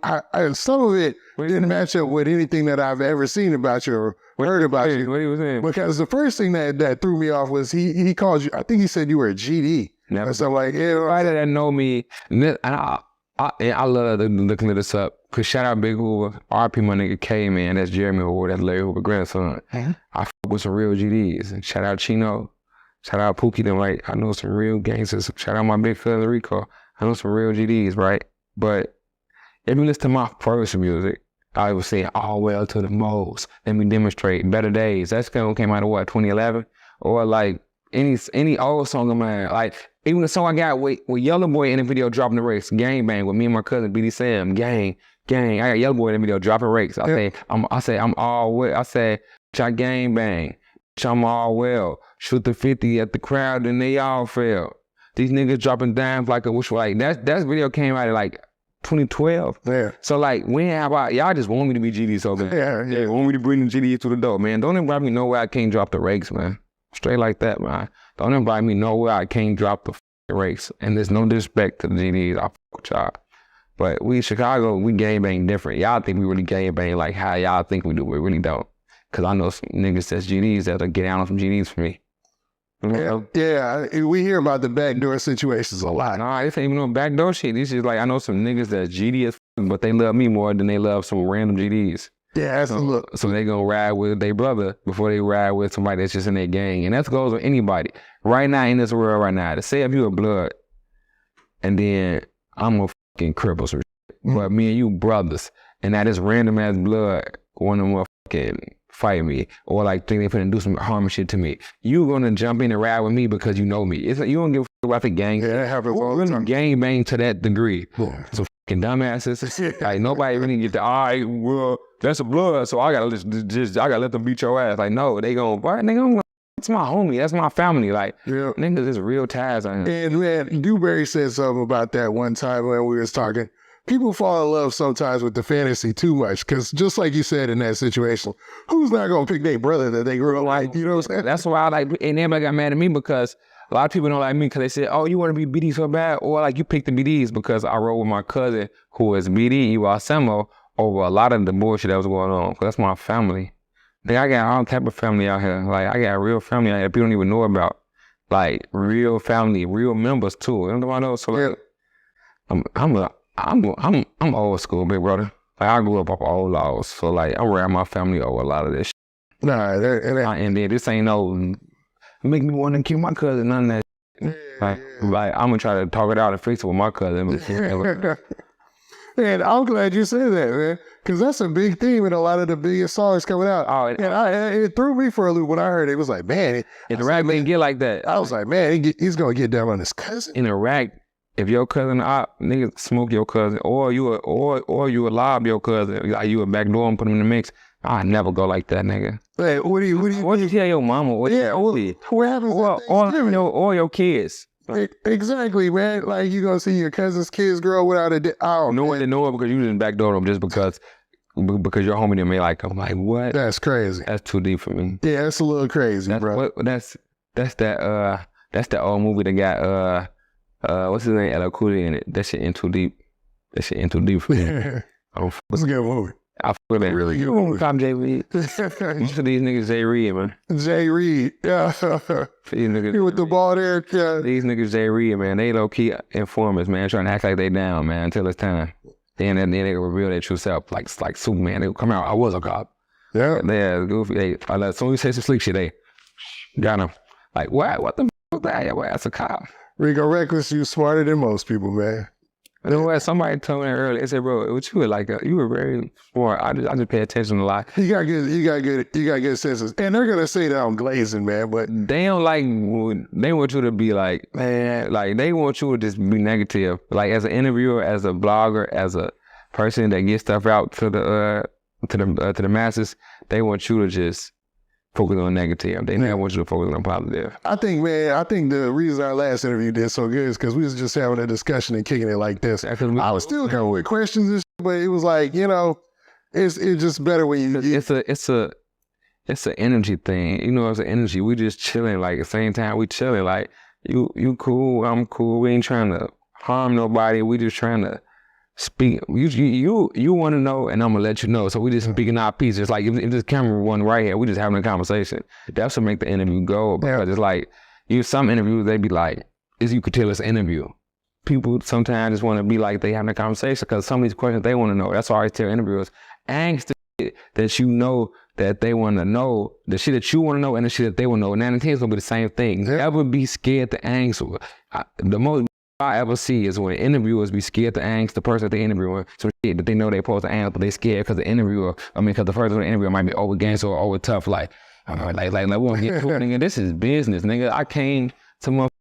Some of it didn't match up with anything that I've ever seen about you or heard about you. What he was saying? Because the first thing that threw me off was he called you, I think he said you were a GD. Never. So like, Everybody that know me, and I love looking this up. Cause shout out Big Hoover, RP my nigga K, man. That's Jeremy Hoover, that's Larry Hoover grandson. I fuck with some real GDs. And shout out Chino, shout out Pookie. Them like I know some real gangsters. Shout out my big cousin Rico. I know some real GDs, right? But if you listen to my first music, I was saying all well to the most. Let me demonstrate better days. That's came out of what 2011, or like any old song of mine, like. Even the song I got with Yella Boy in the video dropping the rakes, Gang Bang with me and my cousin BD Sam, gang. I got Yella Boy in the video dropping rakes. I say I'm all well. I say I gang bang, I'm all well. Shoot the 50 at the crowd and they all fell. These niggas dropping dimes like that video came out at like 2012. Yeah. So like how about y'all just want me to be GD so bad? Yeah. Want me to bring the GD to the door, man. Don't invite me nowhere I can't drop the rakes, man. Straight like that, man. Don't invite me nowhere I can't drop the rakes. And there's no disrespect to the GDs. I fuck with y'all. But we Chicago, we gang bang different. Y'all think we really gang bang like how y'all think we do. We really don't. Cause I know some niggas that's GDs that'll get out on some GDs for me. Yeah, we hear about the backdoor situations a lot. Nah, this ain't even no backdoor shit. This is like, I know some niggas that's GD as fuck, but they love me more than they love some random GDs. Yeah, that's a look. So they gonna ride with their brother before they ride with somebody that's just in their gang. And that goes with anybody. Right now in this world right now, to say if you a blood and then I'm gonna fucking cripples or shit. But me and you brothers, and that is random ass blood want to motherfucking fight me or like think they finna do some harm and shit to me. You gonna jump in and ride with me because you know me. It's like, you don't give a fuck about the gang. Yeah, that happens all the time. Gang bang to that degree. So fucking dumbasses. Like nobody really get the, all right, well, that's a blood, so I gotta I gotta let them beat your ass. Like, no, they gonna, what? Nigga, it's my homie, that's my family. Like, niggas is real ties on him. And man, Dewberry said something about that one time when we was talking. People fall in love sometimes with the fantasy too much, because just like you said in that situation, who's not gonna pick their brother that they grew up like? You know what I'm saying? That's why I like, and everybody got mad at me because a lot of people don't like me because they said, oh, you want to be BD so bad? Or like you picked the BDs because I rode with my cousin who is BD, Iwasemo, over a lot of the bullshit that was going on. Because that's my family. Like, I got all type of family out here. Like, I got real family out here people don't even know about. Like, real family, real members too. You know what I know? So like, I'm old school, big brother. Like, I grew up off old laws. So like, I'm around my family over a lot of this shit. Nah, and then this ain't no make me want to kill my cousin, none of that. Like I'm gonna try to talk it out and fix it with my cousin. And I'm glad you said that, man, because that's a big theme in a lot of the biggest songs coming out. Oh, and it threw me for a loop when I heard it. It was like, man, in Iraq didn't get like that. I was like, man, he's gonna get down on his cousin. In Iraq, if your cousin niggas smoke your cousin, or you would lob your cousin, like you would backdoor and put him in the mix. I never go like that, nigga. Hey, what do you tell your mama? What happens? Or your kids. Exactly, man. Like you gonna see your cousin's kids grow without a no one didn't know it because you didn't backdoor them just because your homie didn't make like. I'm like, what? That's crazy. That's too deep for me. Yeah, that's a little crazy, bro. That's that old movie that got what's his name? LL Cool J in it. That shit in too deep. That shit in too deep for me. What's a good movie? I feel that. Really good movie. I'm JHE. Most of these niggas JHE, man. JHE, yeah. These niggas with the bald hair, yeah. These niggas JHE, man. They low key informers, man, trying to act like they down, man, until it's time. Then they reveal their true self, like Superman. They come out. I was a cop. Yeah. Yeah, goofy. As soon as you say some slick shit, they got him. Like, what the f was that? Yeah, well, that's a cop. Rico Recklezz, you smarter than most people, man. You know what? Somebody told me earlier. They said, "Bro, what you were like? You were very smart. I just pay attention a lot. You got good senses, and they're gonna say that I'm glazing, man. But they don't like. They want you to be like, man. Like they want you to just be negative. Like as an interviewer, as a blogger, as a person that gets stuff out to the masses. They want you to just focus on negative. They never want you to focus on positive. I think the reason our last interview did so good is because we was just having a discussion and kicking it like this. I was still coming with questions and shit, but it was like, you know, it's just better when you. It's an energy thing. You know, it's an energy. We just chilling. Like at the same time, we chilling. Like you cool, I'm cool. We ain't trying to harm nobody. We just trying to speak. You want to know, and I'm gonna let you know. So we just speaking our piece. It's like if this camera one right here, we just having a conversation. That's what make the interview go. Because it's like some interviews they be like, as you could tell it's an interview. People sometimes just want to be like they having a conversation because some of these questions they want to know. That's why I always tell interviewers, ask the shit that you know that they want to know, the shit that you want to know, and the shit that they want to know. And 9 and 10 is gonna be the same thing. Never be scared to answer. The most I ever see is when interviewers be scared to ask the person that they interviewing some shit that they know they supposed to answer, but they scared because the interviewer, because the person in the interview might be over gangster or over tough. Like we won't get to it, nigga. This is business, nigga. I came to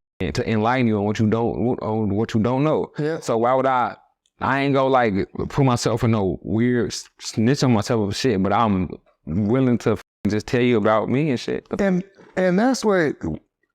enlighten you on what you don't know. Yeah. So why would I ain't go like put myself in no weird snitch on myself of shit, but I'm willing to just tell you about me and shit. And that's what.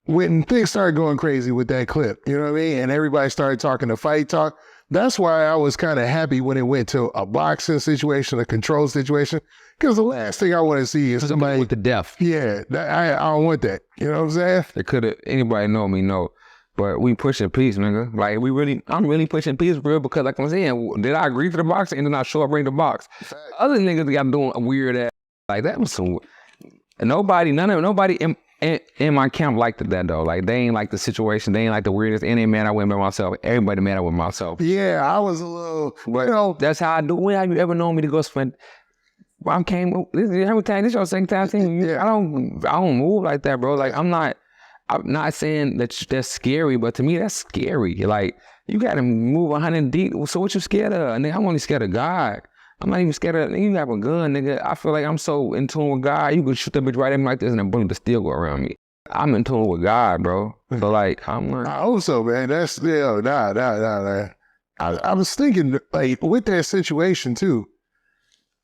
When things started going crazy with that clip, you know what I mean? And everybody started talking to fight talk. That's why I was kind of happy when it went to a boxing situation, a control situation. Because the last thing I want to see is somebody with the death. Yeah, I don't want that. You know what I'm saying? Anybody know me, know. But we pushing peace, nigga. Like I'm really pushing peace, bro, because like I'm saying, did I agree for the boxing and then I show up bring the box? Other niggas got doing a weird ass, like that was some, nobody in my camp liked that though. Like they ain't like the situation. They ain't like the weirdest. And they mad I went by myself. Everybody mad I went by myself. Yeah, I was a little. But you know, that's how I do. When have you ever known me to go spend? I came. This is your second time seeing you. Yeah. I don't move like that, bro. Like I'm not. I'm not saying that's scary, but to me, that's scary. Like, you got to move 100 deep. So what you scared of? Nigga, I'm only scared of God. I'm not even scared of, you have a gun, nigga. I feel like I'm so in tune with God. You could shoot that bitch right at me like this and a bullet to still go around me. I'm in tune with God, bro. So like, I'm like, I hope so, man. That's still, nah. I was thinking, like, with that situation too,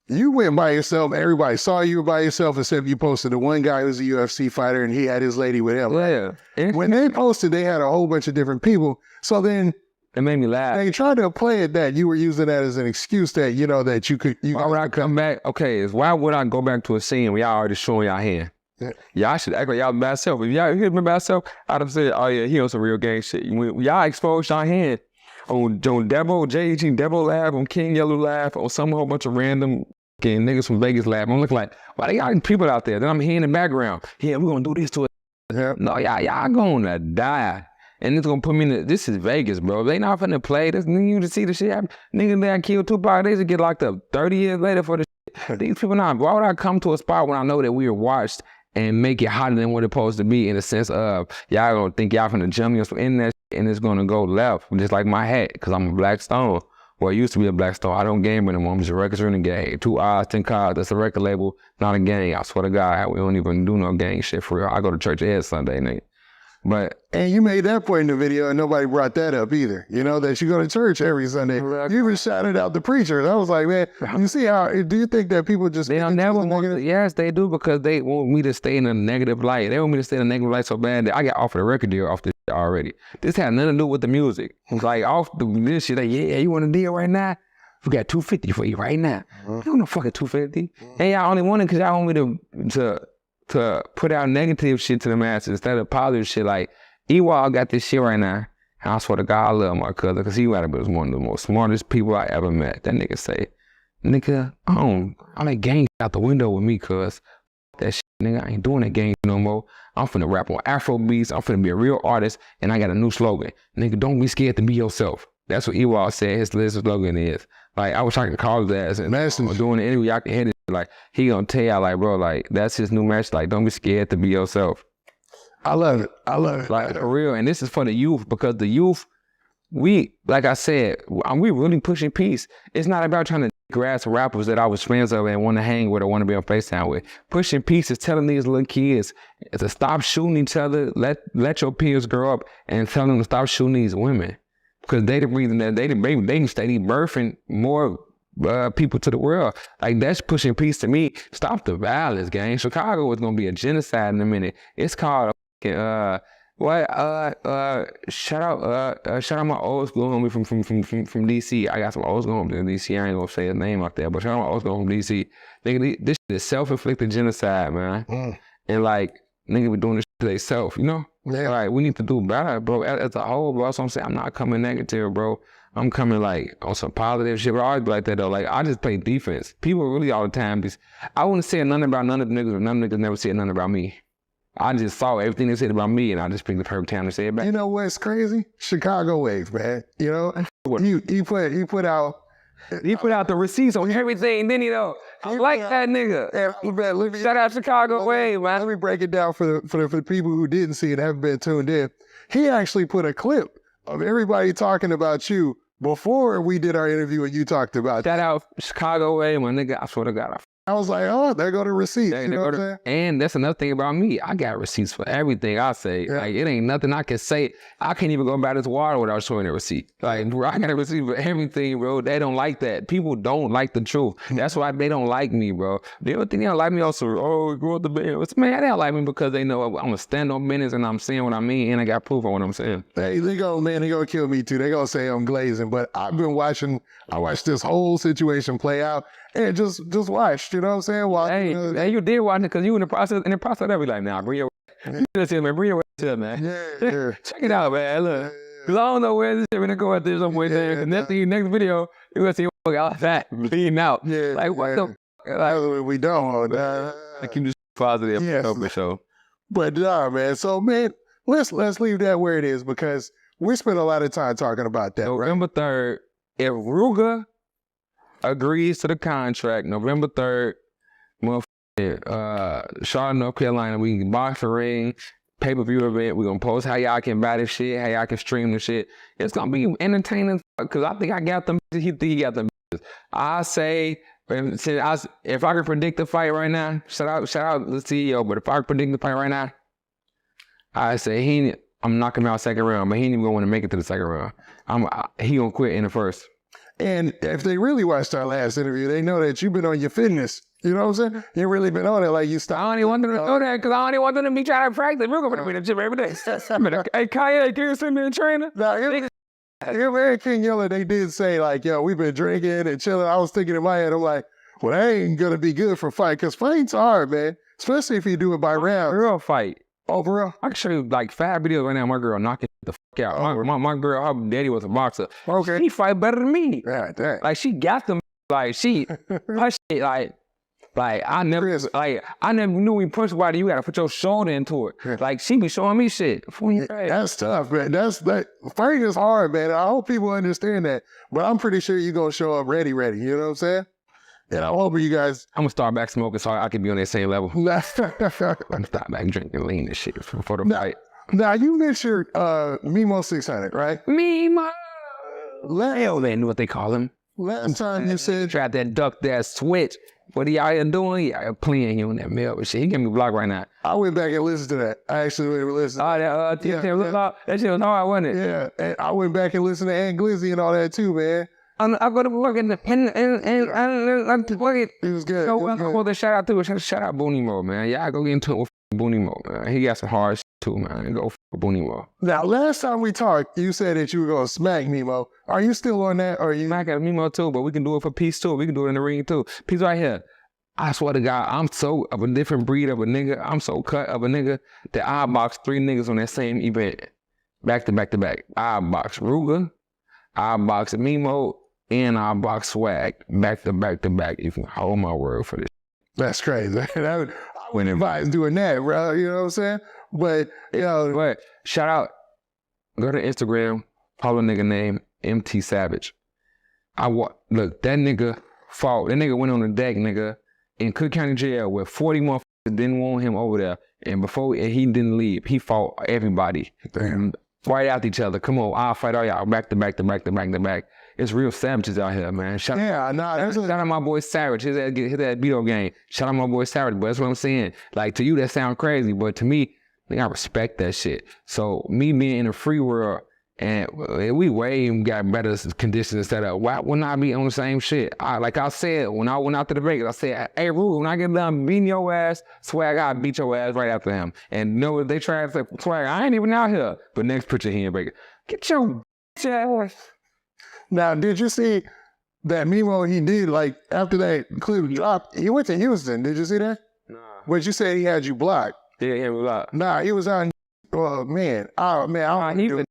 you went by yourself. Everybody saw you by yourself, except you posted the one guy who was a UFC fighter and he had his lady with him. yeah. When they posted, they had a whole bunch of different people. So then It made me laugh. they tried to play it that you were using that as an excuse that, you know, that you could. Why would I come back? Okay, why would I go back to a scene where y'all already showing y'all hand? Yeah. Y'all should act like y'all bad self. If y'all hit me bad self, I'd have said, oh yeah, he on some real gang shit. When y'all exposed y'all hand on Debo, JHE Debo Lab, on King Yella Lab, on some whole bunch of random niggas from Vegas Lab. I'm looking like, why they got people out there? Then I'm hearing in the background, yeah, we're gonna do this to it. Yeah. No, y'all gonna die. And it's gonna put me in this is Vegas, bro. They not finna play this. You to see the shit happen. Niggas that killed Tupac, they should get locked up 30 years later for the shit. These people not. Why would I come to a spot when I know that we are watched and make it hotter than what it's supposed to be, in the sense of y'all gonna think y'all finna jump me in that shit and it's gonna go left, just like my hat, because I'm a black stone. Well, I used to be a black stone. I don't game anymore. I'm just a records renegade. 2 eyes, 10 cards. That's a record label, not a gang. I swear to God, we don't even do no gang shit for real. I go to church every Sunday, nigga. But and you made that point in the video, and nobody brought that up either. You know that you go to church every Sunday. You even shouted out the preachers. I was like, man, you see how? Do you think that people just they don't never want to? Yes, they do, because they want me to stay in a negative light. They want me to stay in a negative light so bad that I got offered a record deal off this shit already. This had nothing to do with the music. It's like off this shit. Like, yeah, you want a deal right now? We got $250 for you right now. You don't know fucking $250. And y'all only want it because y'all want me to put out negative shit to the masses instead of positive shit. Like, Ewald got this shit right now, and I swear to God, I love my cousin, because he was one of the most smartest people I ever met. That nigga say, nigga, I like gang out the window with me, cuz that shit, nigga, I ain't doing that gang no more. I'm finna rap on Afro beats. I'm finna be a real artist, and I got a new slogan. Nigga, don't be scared to be yourself. That's what Ewald said his slogan is. Like, I wish I could call his ass and doing the interview, I can hear it. Like, he gonna tell y'all, like, bro, like, that's his new message. Like, don't be scared to be yourself. I love it. I love it. Like, for real. And this is for the youth, because the youth, like I said, we really pushing peace. It's not about trying to grass rappers that I was friends of and want to hang with or want to be on FaceTime with. Pushing peace is telling these little kids to stop shooting each other, let your peers grow up, and tell them to stop shooting these women. Because they the reason that they can steady birthing more people to the world. Like, that's pushing peace to me. Stop the violence, gang. Chicago is gonna be a genocide in a minute. It's called shout out my old school homie from DC. I got some old school homies in DC. I ain't gonna say his name out there, but shout out my old school homie from DC. Nigga, this shit is self-inflicted genocide, man. And like, nigga, we doing this shit to themselves, you know? Yeah. Like, we need to do better, bro, as a whole, bro. So I'm saying, I'm not coming negative, bro. I'm coming like on some positive shit, but I always be like that though. Like, I just play defense. People really all the time, because I wouldn't say nothing about none of the niggas, but none of the niggas never said nothing about me. I just saw everything they said about me, and I just picked the perfect time to say it back. You know what's crazy? Chicago waves, man. You know, he put out the receipts on everything, didn't he though? I like that nigga. Yeah, shout out Chicago wave, man. Let me break it down for the people who didn't see it, haven't been tuned in. He actually put a clip of everybody talking about you before we did our interview and you talked about. Shout out Chicago way, my nigga. I swear to God, I was like, oh, there go the receipts. You know what I'm saying? And that's another thing about me. I got receipts for everything I say. Yeah. Like, it ain't nothing I can say. I can't even go buy this water without showing a receipt. Like, bro, I got a receipt for everything, bro. They don't like that. People don't like the truth. That's why they don't like me, bro. The only thing they don't like me also, oh, grow up the band. Man, they don't like me because they know I'm gonna stand on business and I'm saying what I mean, and I got proof of what I'm saying. Hey, they gonna kill me too. They gonna say I'm glazing, but I've been watching. I watched this whole situation play out. And just watched, you know what I'm saying? Watch, hey, you did watch it because you in the process of it. Like, nah, bring your man, bring your shit, man. Yeah. Check it out, man. Look, because I don't know where this shit gonna go at this somewhere there. And next video, you're gonna see outside bleeding out. Yeah. Like, what the like, we don't. I keep this positive. For sure. But nah, man. So man, let's leave that where it is, because we spent a lot of time talking about that. November 3rd, if Rooga agrees to the contract, November 3rd, Charlotte, North Carolina, we can box the ring. pay-per-view event. We're gonna post how y'all can buy this shit, how y'all can stream the shit. It's gonna be entertaining because I think I got them. He think he got them. I say if I can predict the fight right now, shout out the CEO. But if I can predict the fight right now, I say I'm knocking him out second round, but he ain't even gonna make it to the second round. He gonna quit in the first. And if they really watched our last interview, they know that you've been on your fitness. You know what I'm saying? You've really been on it. Like you stopped. I don't even want them to know that because I don't even want them to be trying to practice. We're going to be in the gym every day. Hey, Kanye, can you send me a trainer? Now, him and King Yella, they did say like, yo, we've been drinking and chilling. I was thinking in my head, I'm like, well, that ain't going to be good for fight because fights are hard, man. Especially if you do it by round. Real fight. Oh, for real? I can show you like 5 videos right now. My girl knocking the fuck out. My girl, her daddy was a boxer. Okay. She fight better than me. Yeah, dang. Like she got them. Like her shit. Like I never knew when you punch somebody, you gotta put your shoulder into it. Like she be showing me shit. That's tough, man. Fighting is hard, man. I hope people understand that. But I'm pretty sure you're gonna show up ready. You know what I'm saying? And I'm hoping you guys. I'm gonna start back smoking so I can be on that same level. I'm gonna start back drinking lean and shit for the fight. Now you mentioned Mimo 600, right? Mimo. Hell, they knew what they call him. Last time you said tried that duck that switch. What he out here doing? He out here playing him on that mail and shit. He got me blocked right now. I went back and listened to that. I actually went and listened. Oh, that shit was hard, wasn't it? Yeah, and I went back and listened to Aunt Glizzy and all that too, man. I go to work in the and it was good. Well, the shout out to shout out Booney Mo, man. Yeah, I go get into it with Booney Mo, man. He got some hard shit too, man. Go for Booney Mo. Now, last time we talked, you said that you were gonna smack Mimo. Are you still on that? Or are you smack at Mimo too? But we can do it for peace too. We can do it in the ring too. Peace right here. I swear to God, I'm so of a different breed of a nigga. I'm so cut of a nigga that I boxed 3 niggas on that same event, back to back to back. I boxed Rooga, I boxed Mimo, and I boxed Swag back to back to back. You can hold my word for this. That's crazy. I wouldn't advise doing that, bro. You know what I'm saying? But but shout out. Go to Instagram, follow a nigga named MT Savage. Look, that nigga fought. That nigga went on the deck, nigga, in Cook County Jail where 40 motherfuckers didn't want him over there. And before he didn't leave, he fought everybody. Damn. Right after each other. Come on, I'll fight all y'all back to back to back to back to back. It's real savages out here, man. Shout out my boy Savage. His that Beto game. Shout out my boy Savage. But that's what I'm saying. Like to you, that sound crazy, but to me, I respect that shit. So me being in a free world, and we way got better conditions set up. Why wouldn't I be on the same shit? Like I said, when I went out to the Vegas, I said, hey, Roo, when I get done beating your ass, Swag, I'll beat your ass right after him. And know if they try to say, Swag, I ain't even out here. But next picture, he in Vegas. Get your bitch ass. Now, did you see that Mimo he did, like, after that clip dropped, he went to Houston. Did you see that? Nah. But you said he had you blocked. Yeah, he had me blocked. Nah, he was on, oh, man. I don't know.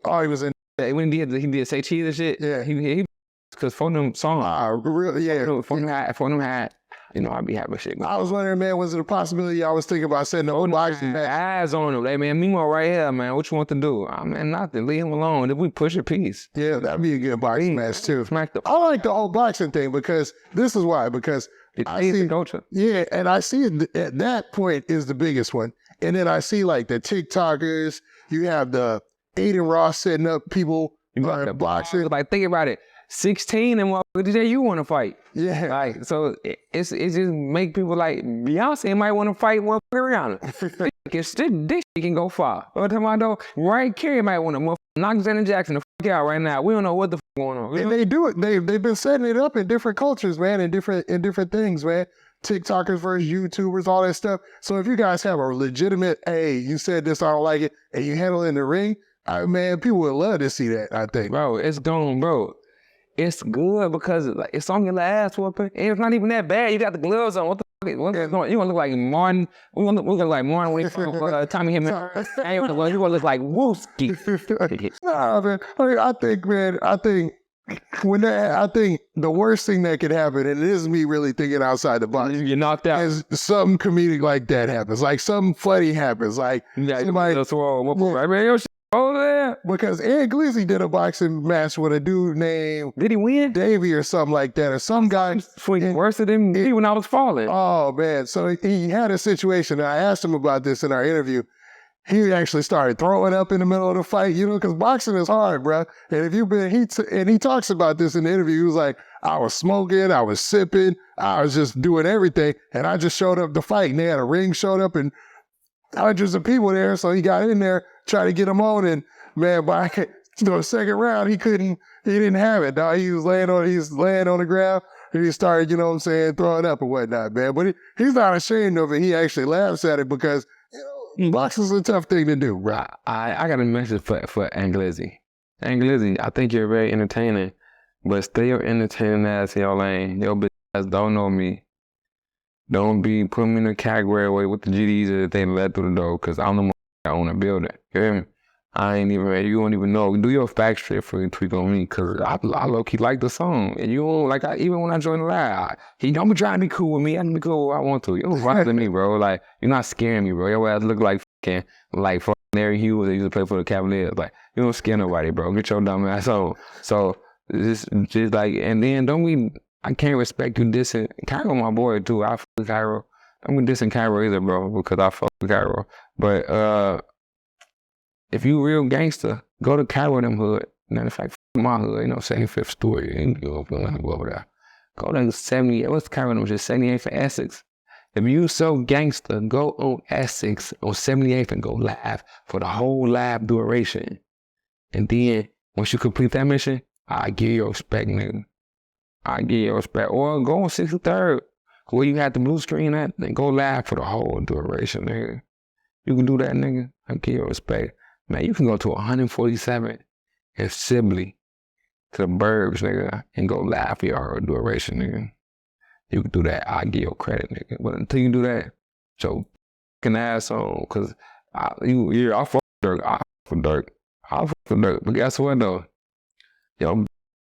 Oh, he was in. Yeah, when he did say cheese and shit. Yeah, he because for them songs. Really? Yeah. For them had, I'd be having shit. I was wondering, man, was it a possibility? I was thinking about setting up boxing match. Eyes on him, hey man, Mimo right here, man. What you want to do? Man, nothing. Leave him alone. If we push a piece. Yeah, that'd be a good boxing match too. Smack the. I like the whole boxing thing because this is why. Because I see the culture. Yeah, and I see it at that point is the biggest one, and then I see like the TikTokers. You have the Aiden Ross setting up people boxing. Like think about it. 16 and what did you want to fight? Yeah. Like so it's just make people like Beyonce might want to fight one Rihanna. This can go far. What time I know? Right Carey might want to knock Janet Jackson the fuck out right now. We don't know what the fuck going on. And they do it. They've been setting it up in different cultures, man, in different things, man. TikTokers versus YouTubers, all that stuff. So if you guys have a legitimate, hey, you said this, I don't like it, and you handle it in the ring, man, people would love to see that, I think. Bro, it's gone, bro. It's good because it's on your ass whooping. And it's not even that bad. You got the gloves on. What the fuck? You're going to look like Martin. We're going to look like Martin when he fought Tommy Hitman. You're going to look like Wooski. Nah, man. I think the worst thing that could happen, and this is me really thinking outside the box. You're knocked out. Is something comedic like that happens. Like something funny happens. Like somebody. Oh, yeah. Because Ed Glizzy did a boxing match with a dude named... Did he win? Davey or something like that. Or some guy... Worse than me when I was falling. Oh, man. So he had a situation. And I asked him about this in our interview. he actually started throwing up in the middle of the fight, you know, because boxing is hard, bro. And if you've been, and he talks about this in the interview, he was like, I was smoking, I was sipping, I was just doing everything. And I just showed up to fight, and they had a ring showed up and hundreds of people there. So he got in there, tried to get him on, and man, by the second round, he didn't have it, dog. He was laying on the ground, and he started, you know what I'm saying, throwing up and whatnot, man. But he's not ashamed of it. He actually laughs at it because, you know, boxing's a tough thing to do, bro. I got a message for Glizzy. Glizzy, I think you're very entertaining, but stay your entertaining ass in your lane. Your bitch ass don't know me. Don't be putting me in a category away with the GDs that they let through the door, because I'm the one that own a building. You hear me? You don't even know. Do your facts straight for you tweak on me, because I low-key like the song. And you don't, like, even when I join the lab, he don't be trying to be cool with me. I can be cool with what I want to. You don't rock to me, bro. Like, you're not scaring me, bro. Your ass look like fucking Larry Hughes that used to play for the Cavaliers. Like, you don't scare nobody, bro. Get your dumb ass on. So, just like, and then don't be, I can't respect you dissing. Cairo my boy, too. I fuck with Cairo. I'm gonna dissing Cairo either, bro, because I fuck with Cairo. But, if you real gangster, go to Cairo, them hood. Matter of fact, my hood, you know, 75th story. You can go over there. Go to 78, what's Cairo? It was just 78th for Essex. If you so gangster, go on Essex on 78th and go live for the whole live duration. And then, once you complete that mission, I give you respect, nigga. I give you respect. Or go on 63rd, where you had the blue screen at, and go live for the whole duration, nigga. You can do that, nigga. I give you respect. Man, you can go to 147 and Sibley to the burbs, nigga, and go live for your duration, nigga. You can do that. I give you credit, nigga. But until you do that, so fucking ass on, because I fuck with Dirk. I fuck with Dirk. But guess what, though? Yo,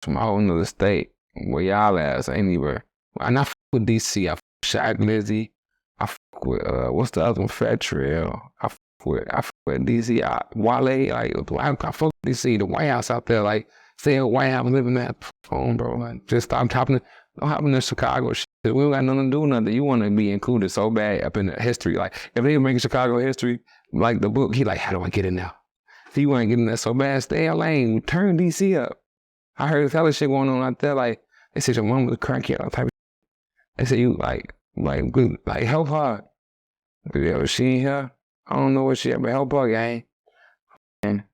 from a whole nother state where y'all ass ain't even. And I fuck with DC. I fuck with Shaq Glizzy. I fuck with, what's the other one? Fat Trail. I fuck with DC, Wale, like, I fuck with DC, the White House out there, like, stay at White House, living that phone, bro. Like, just stop don't hop in the Chicago shit. We don't got nothing to do nothing. You want to be included so bad up in the history. Like, if they make Chicago history, like the book, he like, how do I get in there? If you want to get in there so bad, stay in lane, turn DC up. I heard this hella shit going on out there, like, they said your mom was a crackhead, all type of shit. They said you, good, help her. Yo, she ain't here. I don't know what she at, but help her, gang. And,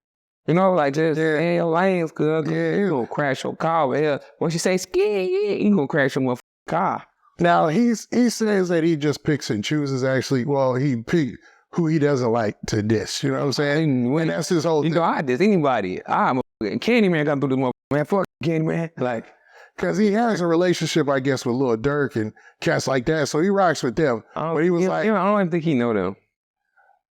you know, like, just, hey, your lane's good. Yeah, you gonna crash your car over here. When she say, you gonna crash your motherfucking car. Now, he says that he just picks and chooses, actually. Well, he pick who he doesn't like to diss, you know what I'm saying? And that's his whole thing. You know, I diss anybody. I'm a Candyman got through this motherfucker, man. Fuck Candyman. Like, because he has a relationship, I guess, with Lil Durk and cats like that, so he rocks with them. But he was like, I don't even think he know them.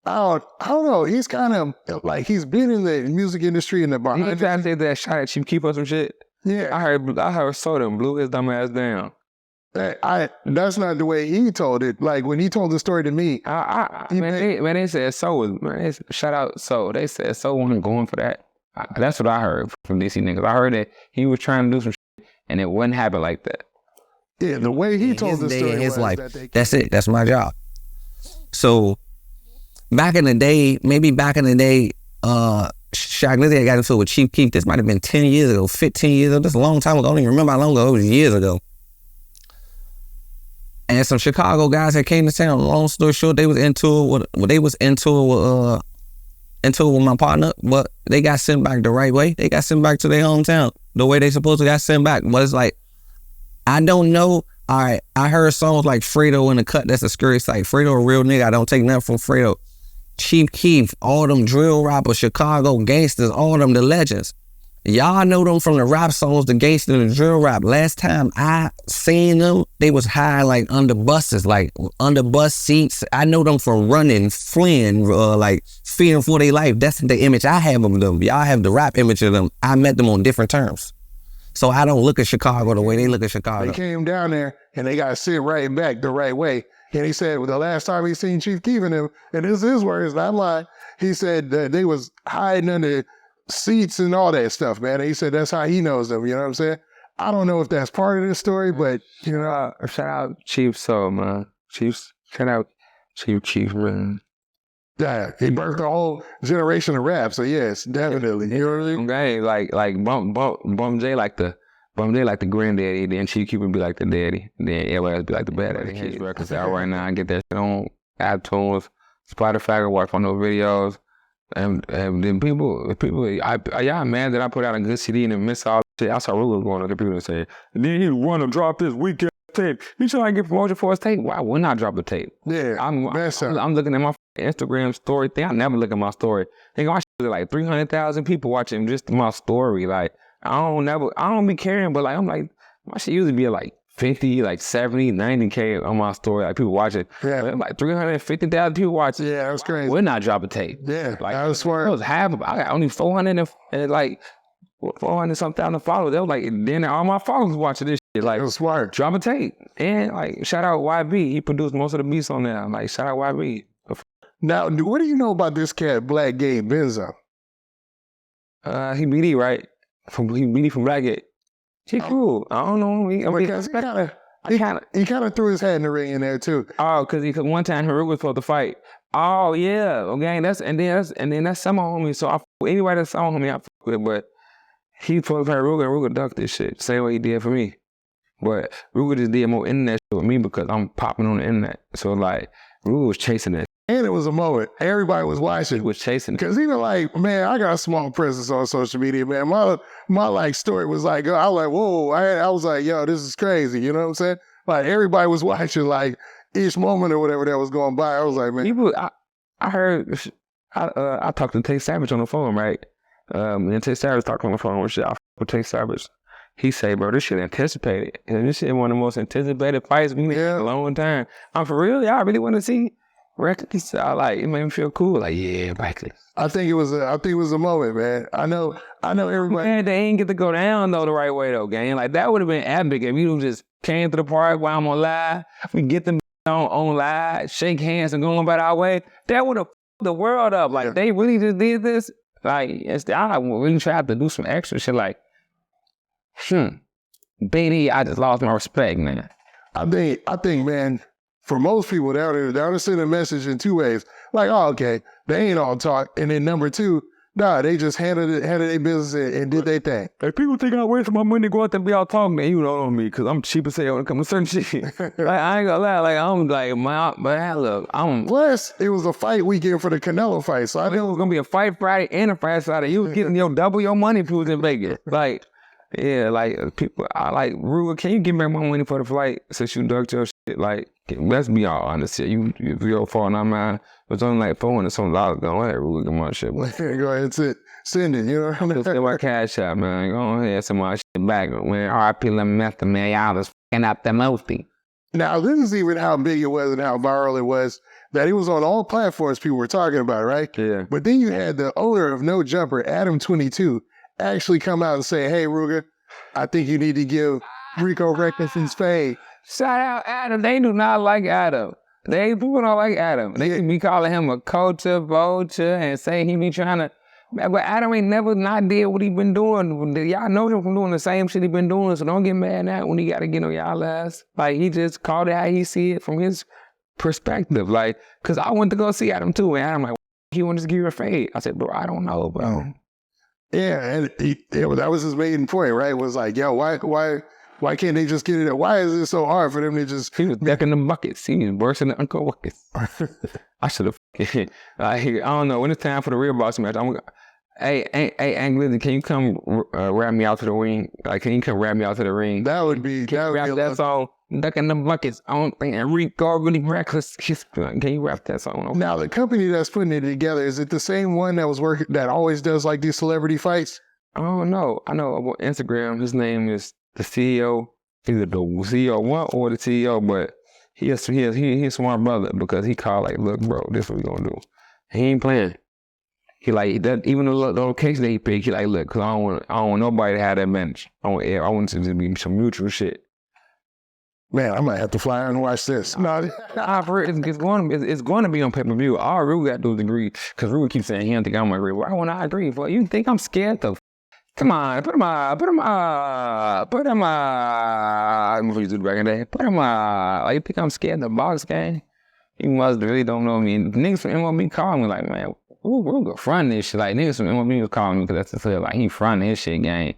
I don't know. He's kind of like, he's been in the music industry in the bar. He tried to say that shot at Chief Keef or some shit. Yeah, I heard Soda and blew his dumb ass down. That's not the way he told it. Like, when he told the story to me, they said So. Shout out So. They said So wasn't going for that. That's what I heard from DC niggas. I heard that he was trying to do some shit, and it wouldn't happen like that. Yeah, the way he told the story, his life. That's it. That's my job. So. Back in the day, Shaq Glizzy got into it with Chief Keef. This might have been 10 years ago, 15 years ago. This is a long time ago. I don't even remember how long ago. It was years ago. And some Chicago guys that came to town. Long story short, they was into it with my partner, but they got sent back the right way. They got sent back to their hometown the way they supposed to got sent back. But it's like, I don't know. All right, I heard songs like Fredo in the cut. That's a scary sight. Fredo a real nigga. I don't take nothing from Fredo. Chief Keef, all them drill rappers, Chicago gangsters, all them the legends. Y'all know them from the rap songs, the gangster, the drill rap. Last time I seen them, they was high like under buses, like under bus seats. I know them from running, fleeing, like fearing for their life. That's the image I have of them. Y'all have the rap image of them. I met them on different terms. So I don't look at Chicago the way they look at Chicago. They came down there and they got sent right back the right way. And he said, well, the last time he seen Chief Keef and him, and this is his words, not mine, he said that they was hiding under seats and all that stuff, man. And he said that's how he knows them, you know what I'm saying? I don't know if that's part of the story, but, you know. Shout out Chief So, man. Shout out Chief Keef, man. Yeah, he birthed a whole generation of rap. So yes, definitely. You know what I mean? Okay, like Bump J like the granddaddy, then Chief Keef would be like the daddy, then everybody else be like the bad daddy. JHE Records out right now. I get that shit on iTunes, Spotify. I watch on those videos, and then people, y'all mad that I put out a good CD and then miss all the shit. I saw Rooga going to the people and say, and then he want to drop this weekend tape. He trying to get promotion for his tape. Why wouldn't I drop the tape? Yeah, I'm looking at my Instagram story thing. I never look at my story. They go, I should like 300,000 people watching just my story. Like I don't be caring, but like I'm like my shit usually be like 50, like 70, 90K on my story. Like people watch it. Yeah, like 350,000 people watch it. Yeah, that's crazy. Would not drop a tape. Yeah, like I was smart. It was half. I got only 400 and like 400 something thousand followers. They was like, then all my followers watching this shit. Like, it was smart. Drop a tape. And like, shout out YB. He produced most of the beats on there. Like, shout out YB. Now, what do you know about this cat, Black Gate Benzo? He BD, right? He BD from Blackgate. He cool. I don't know. He kind of threw his hat in the ring in there too. Oh, because one time Rooga was supposed to fight. Oh yeah, okay. That's some homie. So anybody that's some homie I fuck with, but he supposed to fight Rooga and Rooga ducked this shit. Same way he did for me. But Rooga just did more internet shit with me because I'm popping on the internet. So like Rooga was chasing that. And it was a moment. Everybody was watching. He was chasing it. Because even like, man, I got a small presence on social media, man. My like story was like, I was like, whoa. I was like, yo, this is crazy. You know what I'm saying? Like everybody was watching like each moment or whatever that was going by. I was like, man. People, I heard, I talked to Tay Savage on the phone, right? And Tay Savage talked on the phone with shit. I with Tay Savage. He say, bro, this shit anticipated. And this shit one of the most anticipated fights we made in a long time. I'm for real, y'all really want to see Recklezz? It made me feel cool. Like, yeah, Recklezz. I think it was a moment, man. I know everybody. Man, they ain't get to go down though the right way though, gang. Like that would have been epic if you just came to the park while I'm on live. We get them on live, shake hands and go about our way. That would have fucked the world up. Like they really just did this. Like I really tried to do some extra shit. Like, baby, I just lost my respect, man. I think, man. For most people, they'll send a message in two ways. Like, oh, okay, they ain't all talk. And then number two, nah, they just handled their business and did their thing. If people think I wasted my money to go out there and be all talking, then you don't know me, because I'm cheap as hell when it comes to certain shit. Like, I ain't gonna lie, like, I'm like, but look, Plus, it was a fight weekend for the Canelo fight, so I knew it was gonna be a fight Friday and a Friday Saturday. You was getting double your money if you was in Vegas. Like, yeah, like, people, I like, Rooga, can you give me my money for the flight since you ducked your shit? Like, let's be all honest here. If you're fault, not mine. It was only like $400 something going. Hey, Rooga, get my shit. Go ahead and send it. You know what I mean? Send my cash out, man. Go ahead, send my shit back. When RIP Lemester, man, y'all was fucking up the multi. Now, this is even how big it was and how viral it was that it was on all platforms people were talking about, right? Yeah. But then you had the owner of No Jumper, Adam22, actually come out and say, hey, Rooga, I think you need to give Rico Recklezz his fade. Shout out Adam. They do not like Adam. People don't like Adam. They be calling him a culture vulture and saying he be trying to, but Adam ain't never not did what he been doing. Y'all know him from doing the same shit he been doing, so don't get mad now when he got to get on y'all ass. Like, he just called it how he see it from his perspective. Like, cause I went to go see Adam too, and Adam like, he want to just give you a fade. I said, bro, I don't know, bro. Yeah, and that was his main point, right? Was like, yo, why can't they just get it? Why is it so hard for them to just? He was decking the buckets. He was worse than the Uncle Buckets. I should have. I don't know. When it's time for the real boss match, hey, Glizzy, can you come rap me out to the ring? Like, can you come rap me out to the ring? That would be that song. Ducking the buckets. I don't think Rico really Recklezz. Can you rap that song? Okay. Now, the company that's putting it together, is it the same one that always does like these celebrity fights? Oh no, I know on Instagram. His name is the CEO, either the CEO one or the CEO, but he a smart brother because he called like, look, bro, this is what we gonna do. He ain't playing. He like that. Even the location that he picked, he like, look, cause I don't want nobody to have that manage. I want it to just be some mutual shit. Man, I might have to fly out and watch this. No, it's going to be on pay-per-view. All Rooga got to agree, because Rooga keeps saying he don't think I'm gonna agree. Why won't I agree? Well, you think I'm scared though? Come on, put him up. I'm gonna do the back in there. Put him up. Like, you think I'm scared of the box game? He must really don't know me. And niggas from MLB call me like, man, we're gonna front this shit. Like niggas from MLB was calling me because that's the feel like he fronting his shit, gang.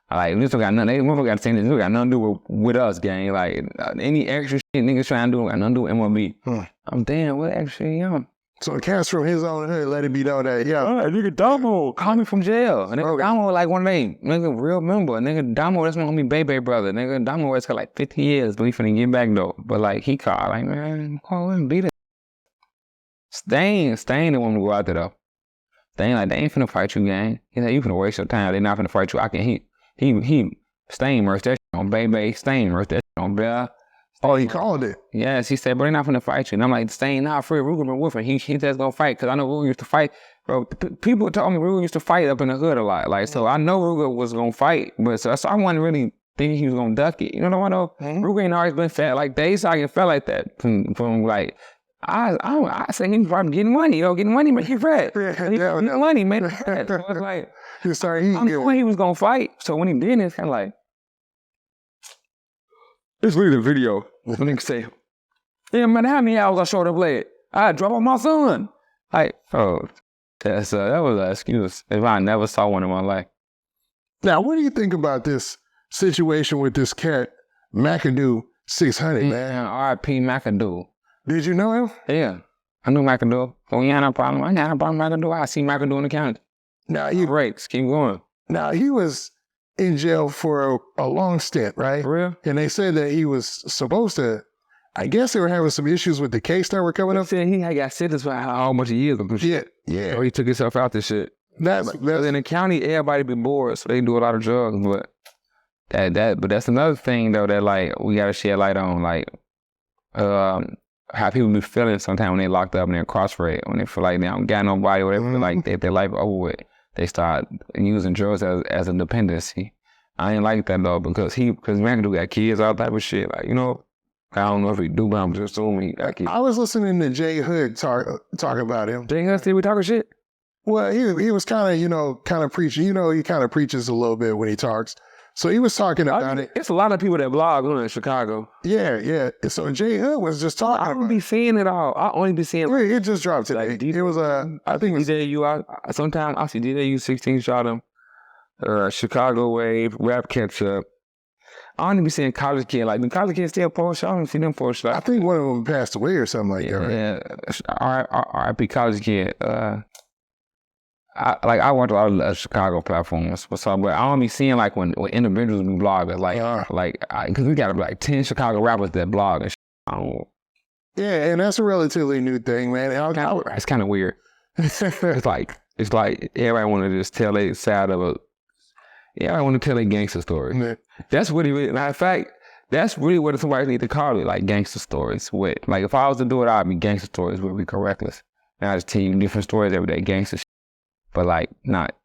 Like this don't got nothing. They motherfucker got to say this. This got nothing to do with us, gang. Like any extra shit niggas trying to do got nothing to do with MLB. I'm damn, what extra shit, young? So the cats from his own hood let it be known that, nigga Damo call me from jail. Nigga Damo like one of they nigga real member. Nigga Damo, that's my homie Bebe brother. Nigga Damo has got like 50 years, but he finna get back though. But like he called like, man, call him, beat it. Stain the one to go out there though. Stain like, they ain't finna fight you, gang. He said, you finna waste your time. They not finna fight you. He Stain merged that shit on Bebe. Stain merged that shit on Bell. Oh, he called it. Yes, he said, bro, they're not finna fight you. And I'm like, Stain, nah, Fred Rooga been with him. He just gonna fight, cause I know Rooga used to fight. Bro, people told me Rooga used to fight up in the hood a lot. Like, so I know Rooga was gonna fight, but so I wasn't really thinking he was gonna duck it. You know what I know? Rooga ain't always been fat like that. He started getting fat like that from like, I say he was probably getting money, getting money make you fat. Getting money made him fat. So it's like, I knew when he was gonna fight. So when he did it, it's kind of like, let's read the video. The nigga say, yeah, man, how many hours I showed up late? I drop off my son. Like, that was an excuse if I never saw one in my life. Now, what do you think about this situation with this cat, McAdoo 600, man? R.I.P. McAdoo. Did you know him? Yeah, I knew McAdoo. So we had no problem. I had no problem with McAdoo. I see McAdoo in the county. Now, breaks. Keep going. Now, he was in jail for a long stint, right? For real? And they said that he was supposed to, I guess they were having some issues with the case that were coming up. Said he had got sentenced for how much years of shit. Yeah. So he took himself out this shit. That's in the county, everybody be bored, so they do a lot of drugs. But but that's another thing though that like we gotta shed light on, like how people be feeling sometimes when they locked up and they're incarcerated, when they feel like they don't got nobody, or they feel like their life over with. They start using drugs as a dependency. I ain't like that though, because McAdoo got kids, all type of shit. Like, I don't know if he do, but I'm just assuming he got kids. I was listening to Jay Hood talk about him. Jay Hood, we talking shit? Well, he was kind of preaching. He kind of preaches a little bit when he talks. So he was talking about it. It's a lot of people that blog in Chicago. Yeah. So Jay Hood was just talking about it. I don't be seeing it all. I only be seeing it just dropped today. Like, it was I think it was DJU. Sometimes I see DJU 16 shot him. Chicago Wave, Rap Catch Up. I don't even be seeing college kids. Like, the college kids still post shot. I don't see them post shot. I think one of them passed away or something like that, right? Yeah. R.I.P. college kid. I watch a lot of Chicago platforms, but I don't be seeing like when individuals be bloggers, because we got like 10 Chicago rappers that blog and shit. Yeah, and that's a relatively new thing, man. It's kind of weird. it's like everybody want to just tell their side of it. Yeah, I want to tell a gangster story. Yeah. That's really, matter of fact, that's really what somebody need to call it, like gangster stories. Like if I was to do it, I'd be gangster stories with Rico Recklezz. And I just tell you different stories every day, gangster shit. But like not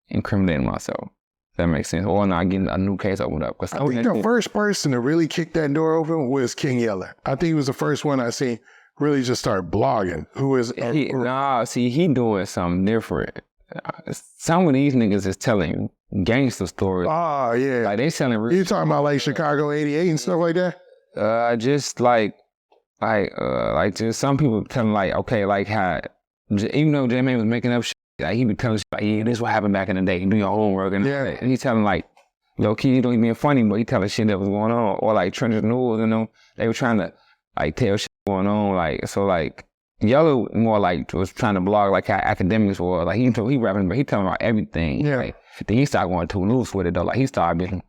incriminating myself. That makes sense. Or not getting a new case opened up. I think the first person to really kick that door open was King Yella. I think he was the first one I seen really just start blogging. He doing something different. Some of these niggas is telling gangster stories. Oh, yeah. Like they selling you talking about like Chicago 88 and stuff like that? Just like just some people telling like, okay, like how, even though J-Man was making up shit, like he be telling shit like, yeah, this is what happened back in the day. You do your homework and and he telling like, low key, he don't even being funny, but he telling shit that was going on. Or like Trenton News, they were trying to like tell shit going on. Like, so like, Yellow more like was trying to blog like how academics were. Like he rapping, but he telling about everything. Yeah. Like, then he started going too loose with it though. Like he started being,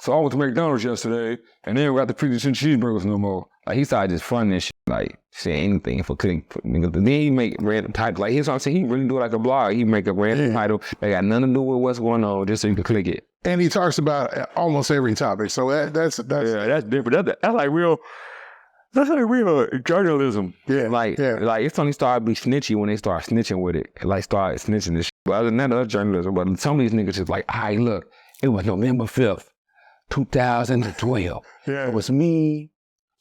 so I went to McDonald's yesterday and they don't got the freaking cheeseburgers no more. Like he started just fronting this shit, like saying anything for click. Then he make random titles. Like here's what I'm saying, he really do it like a blog. He make a random title that got nothing to do with what's going on, just so you can click it. And he talks about almost every topic. So that's different. That's like real. That's like real journalism. Yeah. Like it's only started to be snitchy when they start snitching with it. Like start snitching this shit. But other than that, other journalism. But some of these niggas just like, look, it was November 5th, 2012. Yeah. It was me,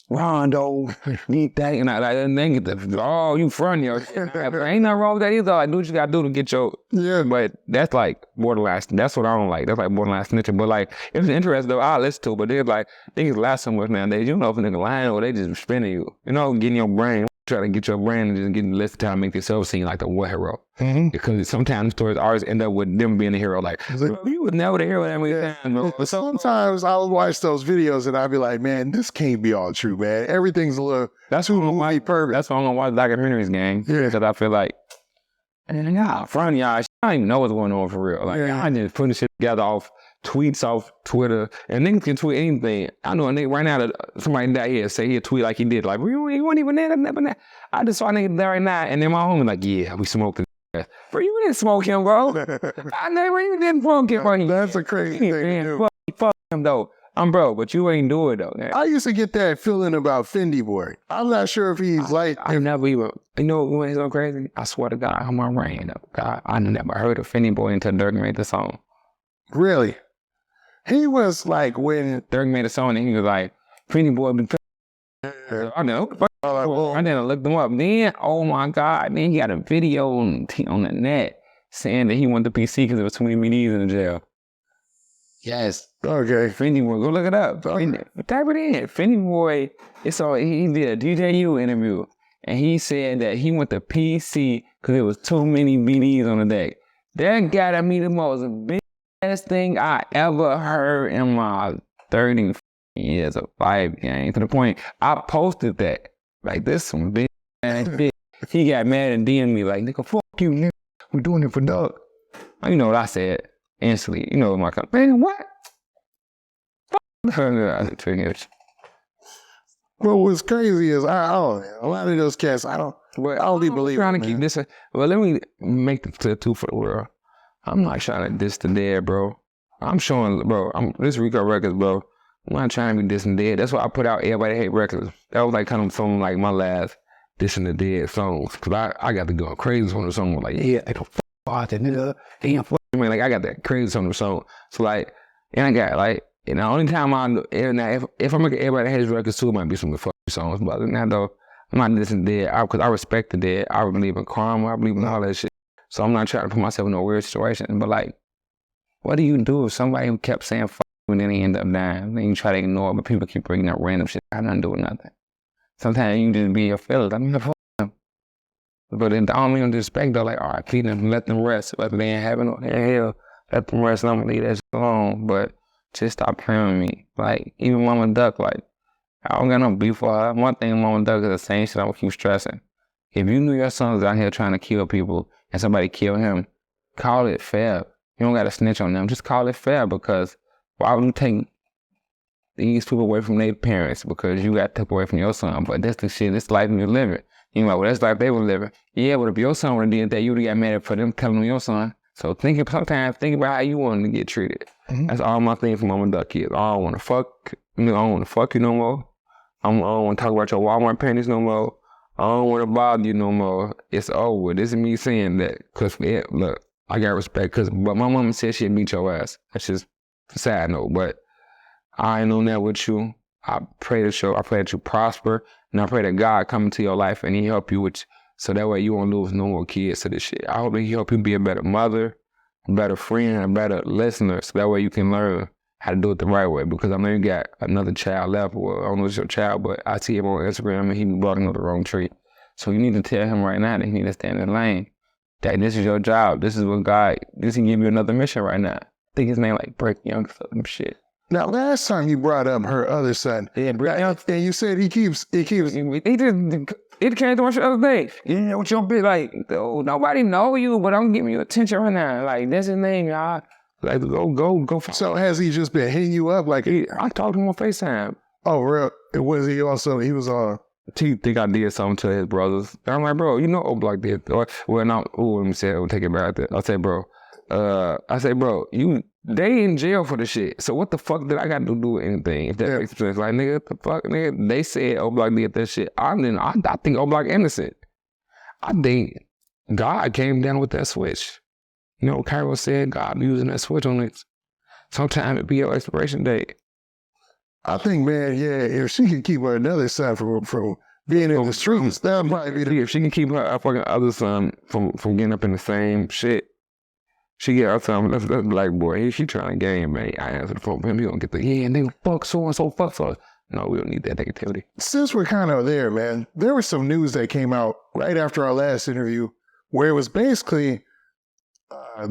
Rondo, need that, and then get the, oh, you front yo. Ain't nothing wrong with that either. Like, do what you gotta do to get your, but that's like borderline, that's what I don't like. That's like borderline snitching. But like, if it's interesting though, I'll listen to it. But they're like, things last so much nowadays. You know if a nigga lying or they just spinning you. You know, getting your brain, try to get your brain and just getting less time to make yourself seem like the war hero. Because sometimes stories always end up with them being the hero. Like, you was never the hero that many times, bro. But sometimes I'll watch those videos and I'll be like, man, this can't be all true, man. Everything's a little too movie perfect. That's why I'm gonna watch documentaries, gang. Because I feel like, man, y'all, front of y'all, I don't even know what's going on for real. Like, y'all just putting shit together off tweets off Twitter, and niggas can tweet anything. I know a nigga right now that somebody down here say he'll tweet like he did. Like, you weren't even there, never there. I just saw a nigga there right now, and then my homie like, yeah, we smoked his ass. Bro, you didn't smoke him, bro. I never even didn't smoke him, bro. That's a crazy thing to do. Fuck him, though. I'm broke, but you ain't do it, though. Man. I used to get that feeling about Fendi Boy. I'm not sure if he's I never even, you know what's so crazy? I swear to God, I'm on rain, though. God, I never heard of Fendi Boy until Dirk made the song. Really? He was like when Dirk made a song and he was like, Fendi Boy been I know. I didn't look them up. Then, oh my God, then he got a video on the net saying that he wanted the PC because there was too many BDs in the jail. Yes. Okay. Fendi Boy, go look it up. Type it in. Fendi Boy, he did a DJU interview and he said that he went to PC because there was too many BDs on the deck. That gotta be the most best thing I ever heard in my 30 years of life, gang. To the point, I posted that. Like, this some big ass shit. He got mad and DM'd me like, nigga, fuck you, nigga. We're doing it for Doug. You know what I said instantly. You know my man, what? What was crazy is I don't know. A lot of those cats, I don't be believing. Trying to keep this. Well, let me make the two for the world. I'm not trying to diss the dead, bro. I'm showing, bro. This Rico Recklezz, bro. I'm not trying to be dissing dead. That's why I put out Everybody Hate Recklezz. That was like kind of something like my last dissing the dead songs. Cause I got to go crazy on the song. Like, yeah, I don't fuck that nigga. Man, like I got that crazy on the song. So like, and I got like, and the only time if I make an Everybody Hates Recklezz too, it might be some fuck songs. But other than that though, I'm not dissing dead. Cause I respect the dead. I believe in karma. I believe in all that shit. So I'm not trying to put myself in a weird situation. But like, what do you do if somebody who kept saying fuck you and then they end up dying? Then you try to ignore it, but people keep bringing up random shit. I don't do nothing. Sometimes you just be in your feelings. I mean, fuck them. But then I don't mean disrespect though. Like, all right, keep them, let them rest. Whether they ain't having no hell, let them rest. And I'm gonna leave that shit alone. But just stop playing with me. Like, even Mama Duck, like, I don't got no beef for her. One thing Mama Duck is the same shit. I'm gonna keep stressing. If you knew your son's out here trying to kill people and somebody kill him, call it fair. You don't gotta snitch on them. Just call it fair, because why would you take these people away from their parents because you got took away from your son? But that's the shit, this life you're living. You know, well, that's life they were living. Yeah, but if your son would have did that, you would have got mad for them telling your son. So sometimes think about how you want to get treated. That's all my thing for Mama Duck is. I don't want to fuck, I don't want to fuck you no more. I don't want to talk about your Walmart panties no more. I don't want to bother you no more. It's over. This is me saying that. Because, look, I got respect. But my mama said she'd beat your ass. That's just a sad note. But I ain't on that with you. I pray that you prosper. And I pray that God come into your life and he help you so that way you won't lose no more kids to this shit. I hope he help you be a better mother, a better friend, a better listener. So that way you can learn how to do it the right way. Because I know you got another child left. Well, I don't know if it's your child, but I see him on Instagram and he be barking up the wrong tree. So you need to tell him right now that he need to stay in the lane. That this is your job. This is what God, this can give you another mission right now. I think his name like Break Young or some shit. Now, last time you brought up her other son, Break Young. And you said he keeps. He came to watch the other day. Yeah, what your bitch like? Oh, nobody know you, but I'm giving you attention right now. Like, that's his name, y'all. Like, go. So has he just been hitting you up? Like, I talked to him on FaceTime. Oh, real? Was he also? He was on. He think I did something to his brothers. I'm like, bro, you know Oblak did. Let me say it. I'll take it back. I say, bro. They in jail for the shit. So what the fuck did I got to do with anything? If that makes sense. Like, nigga, what the fuck, nigga? They said Oblak did that shit. I think Oblak innocent. I think God came down with that switch. You know, Cairo said God be using that switch on it. Sometimes it be your expiration date. I think, man, yeah, if she can keep her another son from being in the streets, that'll probably be the... If she can keep her fucking other son from getting up in the same shit, she get her son. That's like, boy, she trying to game, man. I answer the phone for him. He gonna get the and they fuck so and so, fuck so. No, we don't need that negativity. Since we're kind of there, man, there was some news that came out right after our last interview where it was basically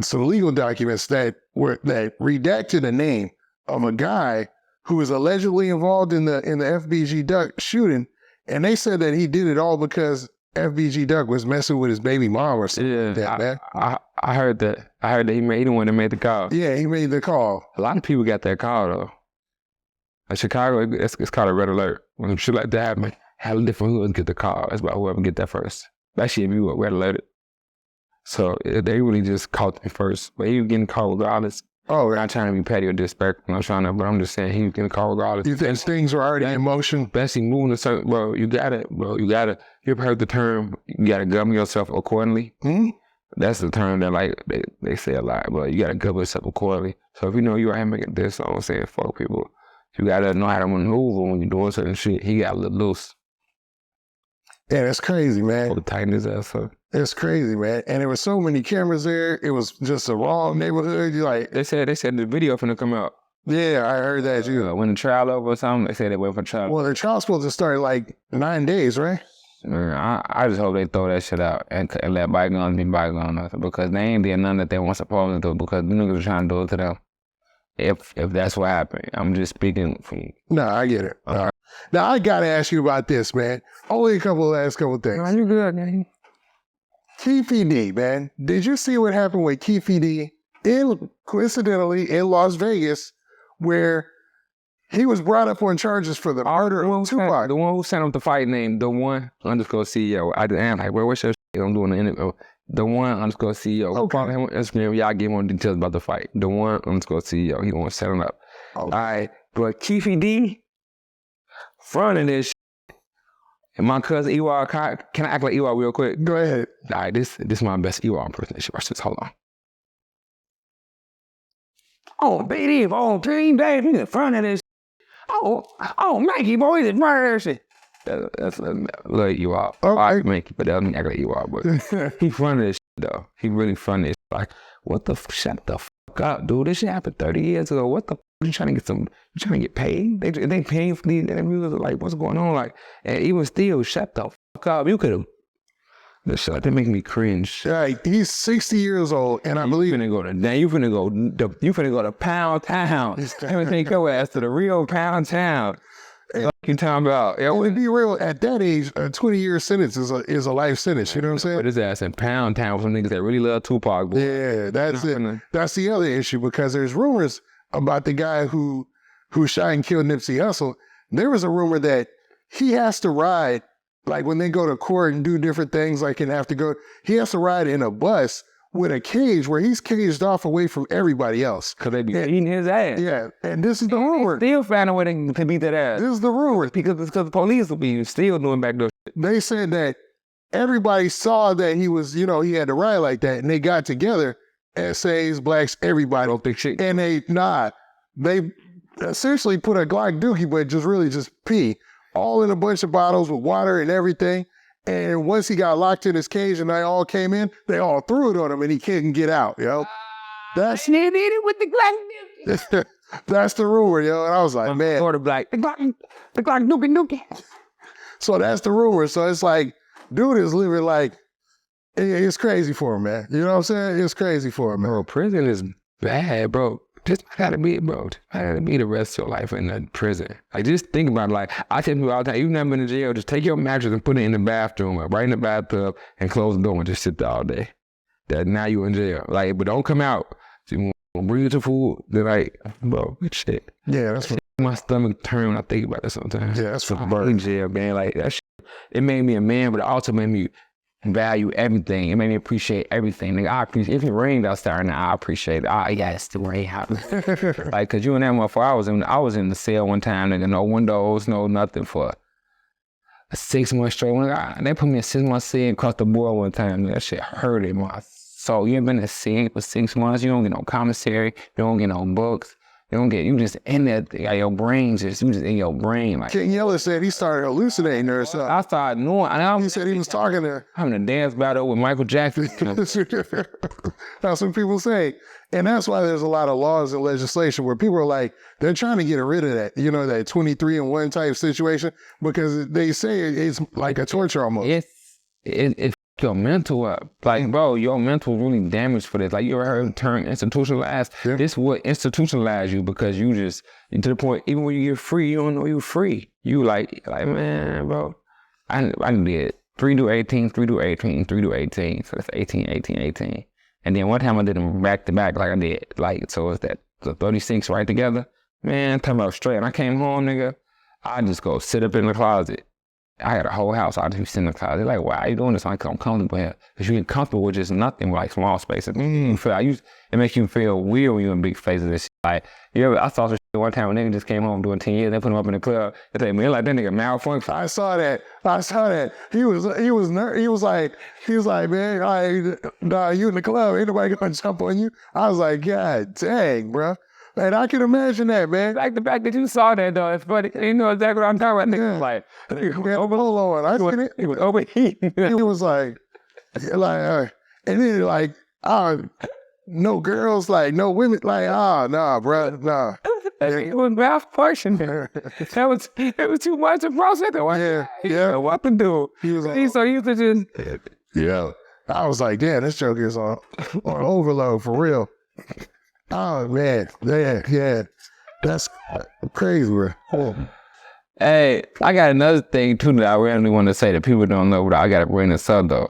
some legal documents that redacted the name of a guy who was allegedly involved in the FBG Duck shooting, and they said that he did it all because FBG Duck was messing with his baby mom or something like that, man. I heard that. I heard that he the one that made the call. Yeah, he made the call. A lot of people got that call though. In Chicago, it's called a red alert. When shit like that happen, have different hoods get the call. That's about whoever get that first. Actually, if you were red alerted. So they really just caught me first. But he was getting called regardless. Oh, I'm not trying to be petty or disrespectful. But I'm just saying he was getting called regardless. You think things were already in motion? Especially moving a certain, you ever heard the term, you gotta govern yourself accordingly? Hmm? That's the term that like they say a lot, but you gotta govern yourself accordingly. So if you know you out here making this, I'm saying fuck people. You gotta know how to maneuver when you're doing certain shit. He got a little loose. Yeah, that's crazy, man. To tighten his ass up. It's crazy, man. And there were so many cameras there. It was just a wrong neighborhood. You like they said the video finna come out. Yeah, I heard that too. When the trial over or something, they said they wait for trial. Well, the trial's supposed to start in like 9 days, right? I just hope they throw that shit out and let bygones be bygones, because they ain't did none that they weren't supposed to do, because the niggas are trying to do it to them. If that's what happened, I'm just speaking for you. No, I get it. All right. Now I gotta ask you about this, man. Only a last couple things. No, you good, man. Keefy D, man. Did you see what happened with Keefy D coincidentally in Las Vegas, where he was brought up on charges for the murder of Tupac? The one who sent him the fight name, the one _ CEO. I am like, what's your shit? I'm doing the interview. The one _ CEO. Okay. Follow him on Instagram. Y'all give more details about the fight. The one _ CEO. He gonna set him up. Okay. All right, but Keefy D, fronting this shit. And my cousin Ewald, can I act like Ewald real quick? Go ahead. All right, this is my best Ewald impersonation. Watch this. Hold on. Oh, baby, oh, Team Dave, he's in front of this. Oh, Mikey, boy, he's in front of this shit. That's a little Ewald. Okay. I Mikey, but that doesn't act like Ewald, but he fronted this shit, though. He really fronted this. Like, what the shut the fuck up, dude. This shit happened 30 years ago. What the fuck? You trying to get paid? They paying for these interviews? Like, what's going on? Like, and even still, shut the fuck up. You could have. This shit, that make me cringe. Right, he's 60 years old, and I believe you finna go to Pound Town. Let me take your ass to the real Pound Town. What you talking about? Well, to be real, at that age, a 20-year sentence is a life sentence. You know what I'm saying? Put his ass in Pound Town with some niggas that really love Tupac. Boy. Yeah, that's it. That's the other issue, because there's rumors about the guy who shot and killed Nipsey Hussle. There was a rumor that he has to ride, like when they go to court and do different things, like he has to ride in a bus with a cage where he's caged off away from everybody else. Because they be beating his ass. Yeah, and this is the rumor. Still find a way to beat that ass. This is the rumor. Because the police will be still doing backdoor shit. They said that everybody saw that he was, he had to ride like that, and they got together, essays, blacks, everybody. Don't think shit. And they essentially put a Glock dookie, but just pee, all in a bunch of bottles with water and everything. And once he got locked in his cage and they all came in, they all threw it on him and he couldn't get out, That's they did it with the Glock. That's the rumor, And I was like, man. Or the Glock dookie. So that's the rumor. So it's like, dude is living like, it's crazy for him, man. You know what I'm saying? It's crazy for him, man. Bro, prison is bad, bro. Just gotta be, bro. I gotta be the rest of your life in the prison. Like, just think about it. Like, I tell people all the time, you've never been in jail, just take your mattress and put it in the bathroom, right in the bathtub, and close the door and just sit there all day. That now you in jail. Like, but don't come out. So you want to bring your food, they're like, bro, good shit. Yeah, that's what my stomach turn when I think about it sometimes. Yeah, that's for the bird. In jail, man. Like, that shit, it made me a man, but it also made me value everything. It made me appreciate everything. Like, I appreciate, if it rained outside now, I appreciate it. Yes, the rain happened. Like, cause you and that motherfucker, I was in the cell one time, nigga, no windows, no nothing for a 6 month straight. They put me in 6 months cell across the board one time. That shit hurted my soul. You ain't been in cell for 6 months. You don't get no commissary. You don't get no books. You don't get, you just in there, like your brain you just in your brain. Like King Yella said he started hallucinating or something. I started knowing. He said he was talking to having a dance battle with Michael Jackson. That's what people say. And that's why there's a lot of laws and legislation where people are like, they're trying to get rid of that, you know, that 23-and-1 type situation, because they say it's like a torture almost. It's your mental up. Like, bro, your mental really damaged for this. Like, you ever heard the term institutionalized? Yeah. This would institutionalize you because you just, to the point, even when you get free, you don't know you're free. You like, man, bro, I did 3 to 18, 3 to 18, 3 to 18. So that's 18, 18, 18. And then one time I did them back to back like I did. Like, so it's that the 36 right together. Man, talking about straight. And I came home, nigga, I just go sit up in the closet. I had a whole house. I just sit in the closet. They're like, why are you doing this? I'm comfortable here. Because you get comfortable with just nothing, with like small spaces. It makes you feel weird when you're in big spaces and shit. Like, I saw some shit one time when a nigga just came home doing 10 years. They put him up in the club. They say, man, like that nigga malfunction. I saw that. He was like, man, nah, you in the club. Ain't nobody gonna jump on you. I was like, God dang, bro. And I can imagine that, man. Like the fact that you saw that, though, it's funny. You know exactly what I'm talking about. Nigga, Yeah. like, I seen it. He was overheating. He was like, and then like, no girls, like no women, like, nah, bro, nah. It was malfunction. It was too much to process. Yeah. What to do? He was He's so used to just. Yeah. I was like, damn, this joke is on overload for real. Oh man, yeah. That's crazy, bro. Oh. Hey, I got another thing too that I really want to say that people don't know, but I gotta bring this up though.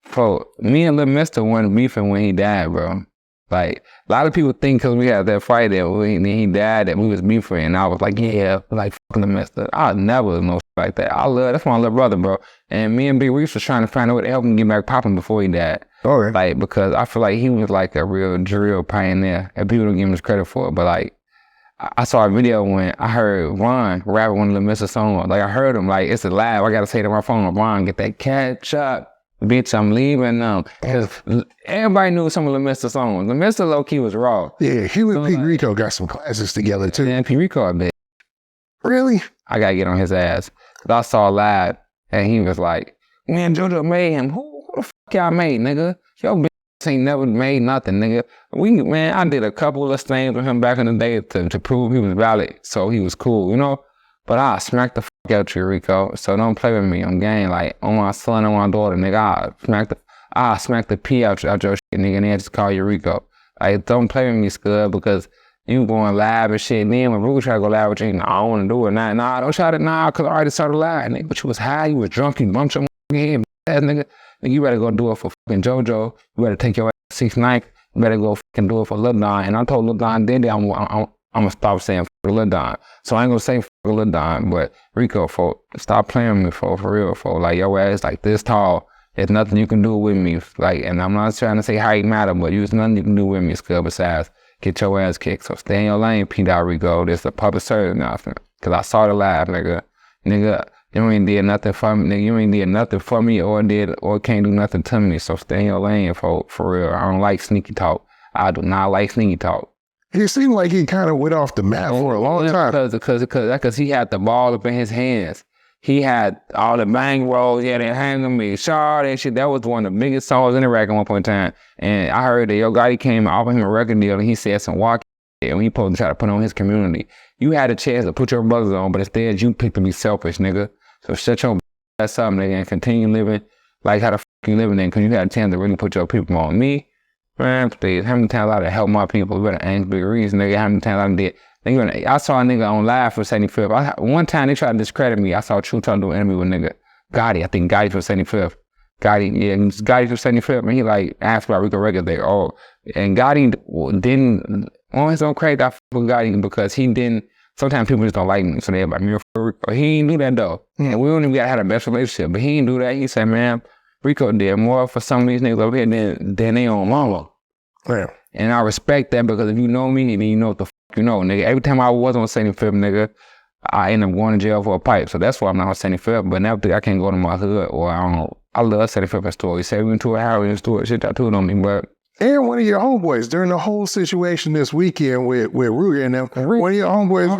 For me and Lil Mister wasn't beefing when he died, bro. Like, a lot of people think because we had that fight and he died that we was beefing, and I was like, yeah, like fucking Lil Mister. I never no shit like that. That's my little brother, bro. And me and Big Reese was trying to find a way to help him get back popping before he died. Okay. Like, because I feel like he was like a real drill pioneer, and people don't give him his credit for it. But like, I saw a video when I heard Ron rap one of the Mr. songs. Like, I heard him, like, it's a live. I gotta say to my phone, Ron, get that catch up. Bitch, I'm leaving now. Because everybody knew some of the Mr. songs. The Mr. low-key was raw. Yeah, he and P.Rico got some classes together too. And P.Rico a bit. Really? I gotta get on his ass. Cause I saw live, and he was like, man, JoJo made him. Who the fuck y'all made, nigga? Yo, bitch ain't never made nothing, nigga. I did a couple of things with him back in the day to prove he was valid, so he was cool, you know? But I smacked the fuck out you, Rico. So don't play with me on game. Like, on my son and my daughter, nigga, I smack the P out your shit, nigga, and then just call you Rico. Like, don't play with me, Scud, because you going live and shit. And then when Rooga try to go live with you, nah, I don't want to do it. Nah, don't try to, because I already started live, nigga. But you was high, you was drunk, you bumped your head, ass, nigga. You better go do it for fucking JoJo. You better take your ass 6ix9ine. You better go fucking do it for Lil Don. And I told Lil Don, then I'm gonna stop saying Lil Don. So I ain't gonna say Lil Don, but Rico, stop playing with me, for real, like your ass like this tall. There's nothing you can do with me. Like, and I'm not trying to say height matter, but there's nothing you can do with me, Scud, besides get your ass kicked. So stay in your lane, P.Rico. This is a public service announcement. Cause I saw the live, nigga. You ain't did nothing for me, nigga. You ain't did nothing for me or can't do nothing to me. So stay in your lane, for real. I don't like sneaky talk. I do not like sneaky talk. He seemed like he kind of went off the map for a long time. Because he had the ball up in his hands. He had all the bang rolls. Yeah, they hang on me. Shard and shit. That was one of the biggest songs in the rack at one point in time. And I heard that Yo Gotti came off him a record deal and he said some walk and he supposed to try to put on his community. You had a chance to put your brothers on, but instead you picked to be selfish, nigga. So shut your ass up, nigga, and continue living like how the fuck you living then, because you had a chance to really put your people on. Me, man, please, how many times I help my people? You better ask Big Reese, nigga, how many times I did. Nigga, I saw a nigga on live for 75th. One time they tried to discredit me. I saw True Talk do an interview with nigga Gotti. I think Gotti for 75th. Gotti for 75th, and he like asked about Rico Recklezz. And Gotti didn't, on his own credit, I fuck with Gotti because he didn't. Sometimes people just don't like me, so they like me for Rico. He ain't do that though. And we don't even got had a best relationship, but he ain't do that. He said, man, Rico did more for some of these niggas over here than they own mama. Yeah. And I respect that because if you know me, then you know what the fuck you know, nigga. Every time I was on 75th, nigga, I end up going to jail for a pipe. So that's why I'm not on 75th. But now I can't go to my hood or I love 75th store. He said we went to a Harry store, shit tattooed on me, but And one of your homeboys during the whole situation this weekend with Rooga and them. One of your homeboys,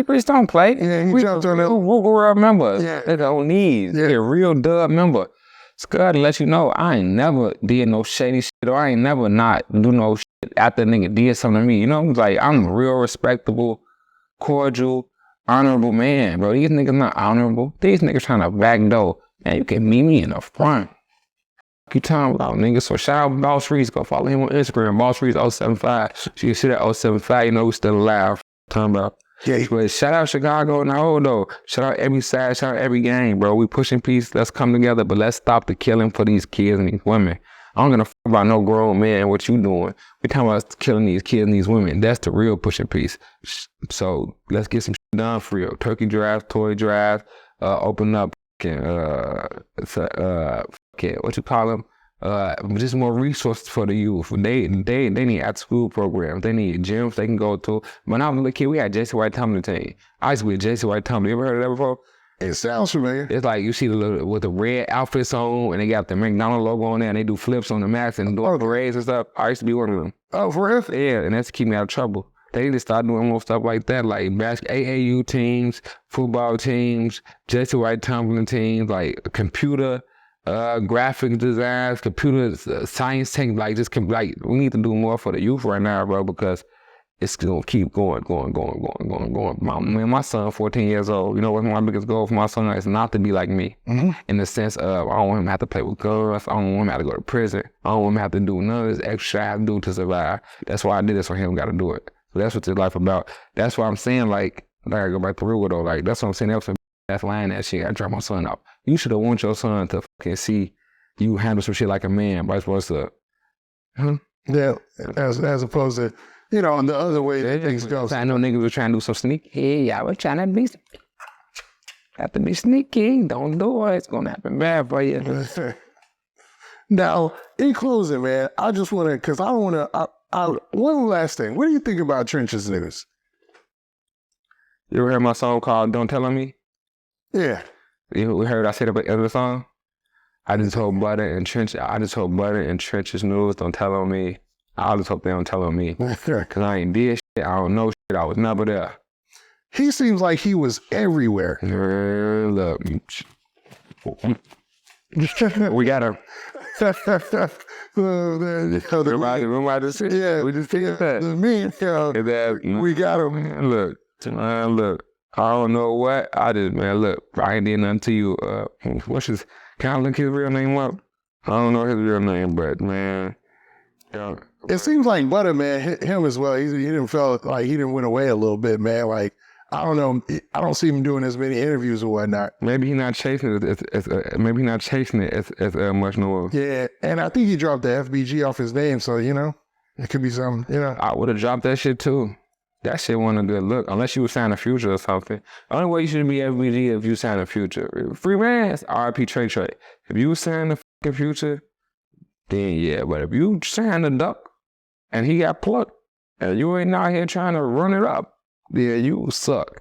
Reese don't play. Yeah, he jumped on that. World member. Yeah. They don't need. Yeah. They're a real dub member. Scud, let you know, I ain't never did no shady shit, or I ain't never not do no shit after a nigga did something to me. You know, like, I'm a real respectable, cordial, honorable man, bro. These niggas not honorable. These niggas trying to backdoor. Man, you can meet me in the front. You talking about, niggas. So shout out Boss Reese. Go follow him on Instagram. Boss Reese 075. So you can see that 075, you know we still alive. Talking about. Yeah. But shout out Chicago now, though. Shout out every side, shout out every game, bro. We pushing peace. Let's come together, but let's stop the killing for these kids and these women. I don't give a fuck about no grown man, what you doing. We talking about killing these kids and these women. That's the real pushing peace. So let's get some shit done for real. Turkey drives, toy drives, open up, what you call them? Just more resources for the youth. They need after school programs. They need gyms they can go to. When I was a little kid, we had JHE White tumbling team. I used to be a JHE White tumbler. You ever heard of that before? It sounds familiar. It's like you see the little with the red outfits on, and they got the McDonald's logo on there, and they do flips on the mats and do parades and stuff. I used to be one of them. Oh, for real? Yeah, and that's to keep me out of trouble. They need to start doing more stuff like that, like AAU teams, football teams, JHE White tumbling teams, like computer. Graphic designs, computer science, like we need to do more for the youth right now, bro, because it's gonna keep going. My son, 14 years old, you know what's my biggest goal for my son is not to be like me. Mm-hmm. In the sense of I don't want him to have to play with guns, I don't want him to have to go to prison, I don't want him to have to do none of this extra I have to do to survive. That's why I did this for him, gotta do it. So that's what this life about. That's why I'm saying, like I gotta go back to Rooga though, like that's what I'm saying, that's lying that shit. I drop my son off. You should have want your son to fucking see you handle some shit like a man, vice versa. Huh? Yeah, as opposed to, you know, the other way that things go. I know niggas were trying to do some sneaky. Yeah, y'all were trying to be, have to be sneaky. Don't do it. It's gonna happen bad for you. Now, in closing, man, I just want to, because I don't want to. One last thing. What do you think about Trenches niggas? You ever heard my song called "Don't Tell On Me"? Yeah. You heard I said about the other song? I just hope Butter and Trenches News don't tell on me. I just hope they don't tell on me. Because I ain't did shit. I don't know shit. I was never there. He seems like he was everywhere. Look. We got him. Remember I just said? Yeah. We just figured that. We got him. Look. I don't know what. Look, I ain't did nothing to you. Can I look his real name up? I don't know his real name, but man. Yeah. It seems like Butter, man, him as well. He didn't feel like he didn't went away a little bit, man. Like, I don't know. I don't see him doing as many interviews or whatnot. Maybe he's not chasing it as much no more. Yeah, and I think he dropped the FBG off his name, so, you know, it could be something, you know. I would have dropped that shit too. That shit wasn't a good look, unless you were signing Future or something. The only way you should be FBG if you sign a Future. Free Rands, RIP Trey. If you sign the fucking Future, then yeah. But if you sign the Duck and he got plucked, and you ain't out here trying to run it up, then you suck.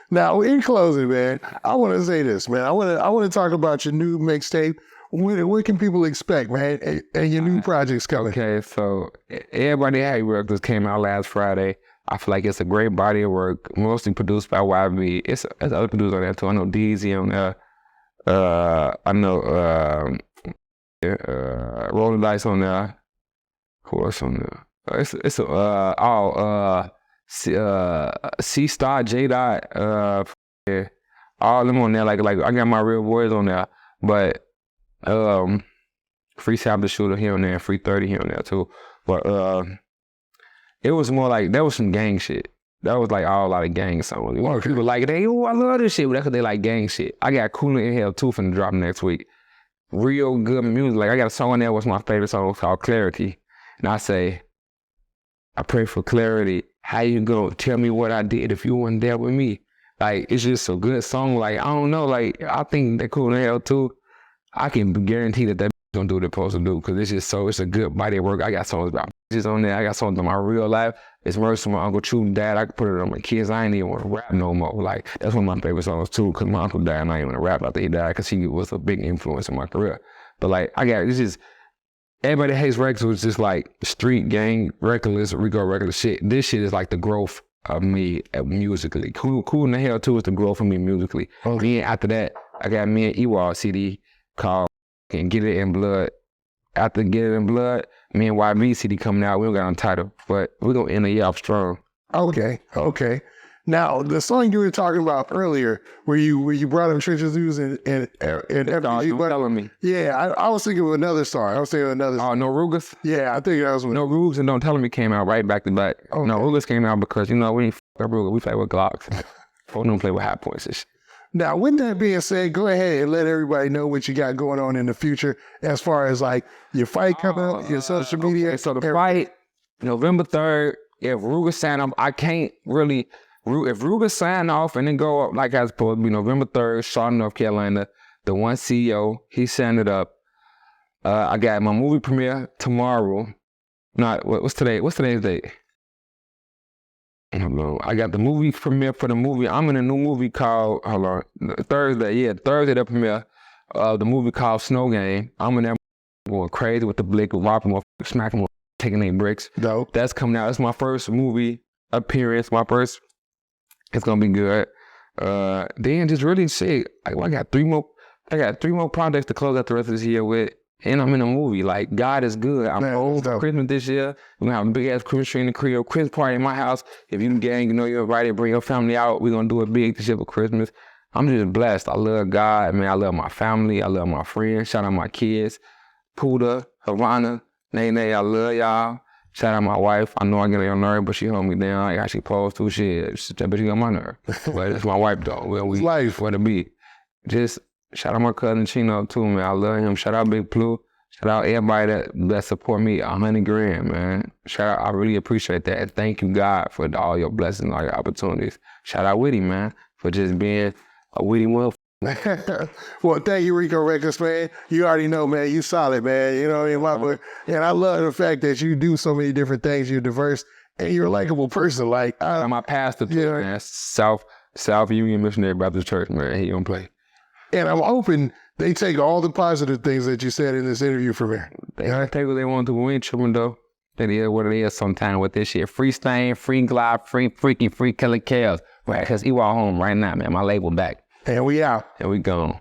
Now, in closing, man, I want to say this, man. I want to talk about your new mixtape. What can people expect, man, and your new projects coming? Okay, so everybody JHE Rooga came out last Friday. I feel like it's a great body of work, mostly produced by YB. It's other producers on there too. I know DZ on there. I know Rolling Dice on there. Who else on there? It's all C-Star, J-Dot, all of them on there. Like I got my real boys on there, but. Free Sab the Shooter here and there, Free 30 here and there too. But it was more like, that was some gang shit. That was like all a lot of gang songs. People like, I love this shit, but that's because they like gang shit. I got Cooler in Hell too finna drop next week. Real good music. Like I got a song on there, what's my favorite song, called Clarity. And I say, I pray for clarity. How you gonna tell me what I did if you weren't there with me? Like, it's just a good song. Like, I don't know, like, I think that Cooler in Hell too, I can guarantee that gonna do what they're supposed to do, because it's a good body of work. I got songs about bitches on there. I got songs on my real life. It's worse from my Uncle True Dad. I can put it on my kids. I ain't even want to rap no more. Like, that's one of my favorite songs too, because my uncle died and I ain't want to rap after he died, because he was a big influence in my career. But like, it's just Everybody Hates Recklezz was just like street gang, Recklezz, Rico Recklezz shit. This shit is like the growth of me musically. Cool in the Hell too is the growth of me musically. Then after that, I got me and Ewald CD called and Get It in Blood. After Get It in Blood, me and YB CD coming out. We don't got on title, but we're gonna end the year off strong. Okay. Now, the song you were talking about earlier, where you brought up Trenches News and You were telling me. yeah, I was thinking of another song. Oh, No Rugas? Yeah, I think that was one. No Rugas and Don't Tell Me came out right back to back. Okay. No Rugas came out because, we ain't f*** up Rugas. We play with Glocks. Folks don't play with high points and shit. Now, with that being said, go ahead and let everybody know what you got going on in the future as far as like your fight coming up, your social media. Okay, so the fight, November 3rd, if Ruga sign off, I can't really, if Ruga sign off and then go up like I was supposed to be November 3rd, Charlotte, North Carolina, the one CEO, he signed it up. I got my movie premiere tomorrow. What's today's date? Hold on. I got the movie premiere for the movie. I'm in a new movie called, Thursday the premiere of the movie called Snow Game. I'm in there going crazy with the blick, whopping, smacking, taking their bricks. Dope. That's coming out. It's my first movie appearance. It's gonna be good. Then just really shit. I got three more projects to close out the rest of this year with. And I'm in a movie. Like, God is good. I'm home for Christmas this year. We're gonna have a big ass Christmas tree in the crib. Christmas party in my house. If you gang, you're invited, bring your family out. We're gonna do it big this year for Christmas. I'm just blessed. I love God, man. I love my family. I love my friends. Shout out my kids. Puda, Havana, Nene, I love y'all. Shout out my wife. I know I get on your nerve, but she hold me down. I actually posed to shit. But she got my nerve. But it's my wife though. We life. What it be. Just shout out my cousin Chino too, man. I love him. Shout out Big Plu. Shout out everybody that support me. 100 grand, man. Shout out. I really appreciate that. And thank you, God, for all your blessings, all your opportunities. Shout out Witty, man, for just being a witty motherfucker. Well, thank you, Rico Recklezz, man. You already know, man. You solid, man. You know what I mean? My boy. And I love the fact that you do so many different things. You're diverse and you're a likable person. Like I'm my pastor, too, man. South Union Missionary Baptist Church, man. He don't play. And I'm hoping they take all the positive things that you said in this interview from here. They take what they want to. We ain't tripping, though. That is what it is sometimes with this shit. Free Stain, free Glide, free Freaky, free Killer Chaos. Right, because Ewald home right now, man. My label back. And we out. And we gone.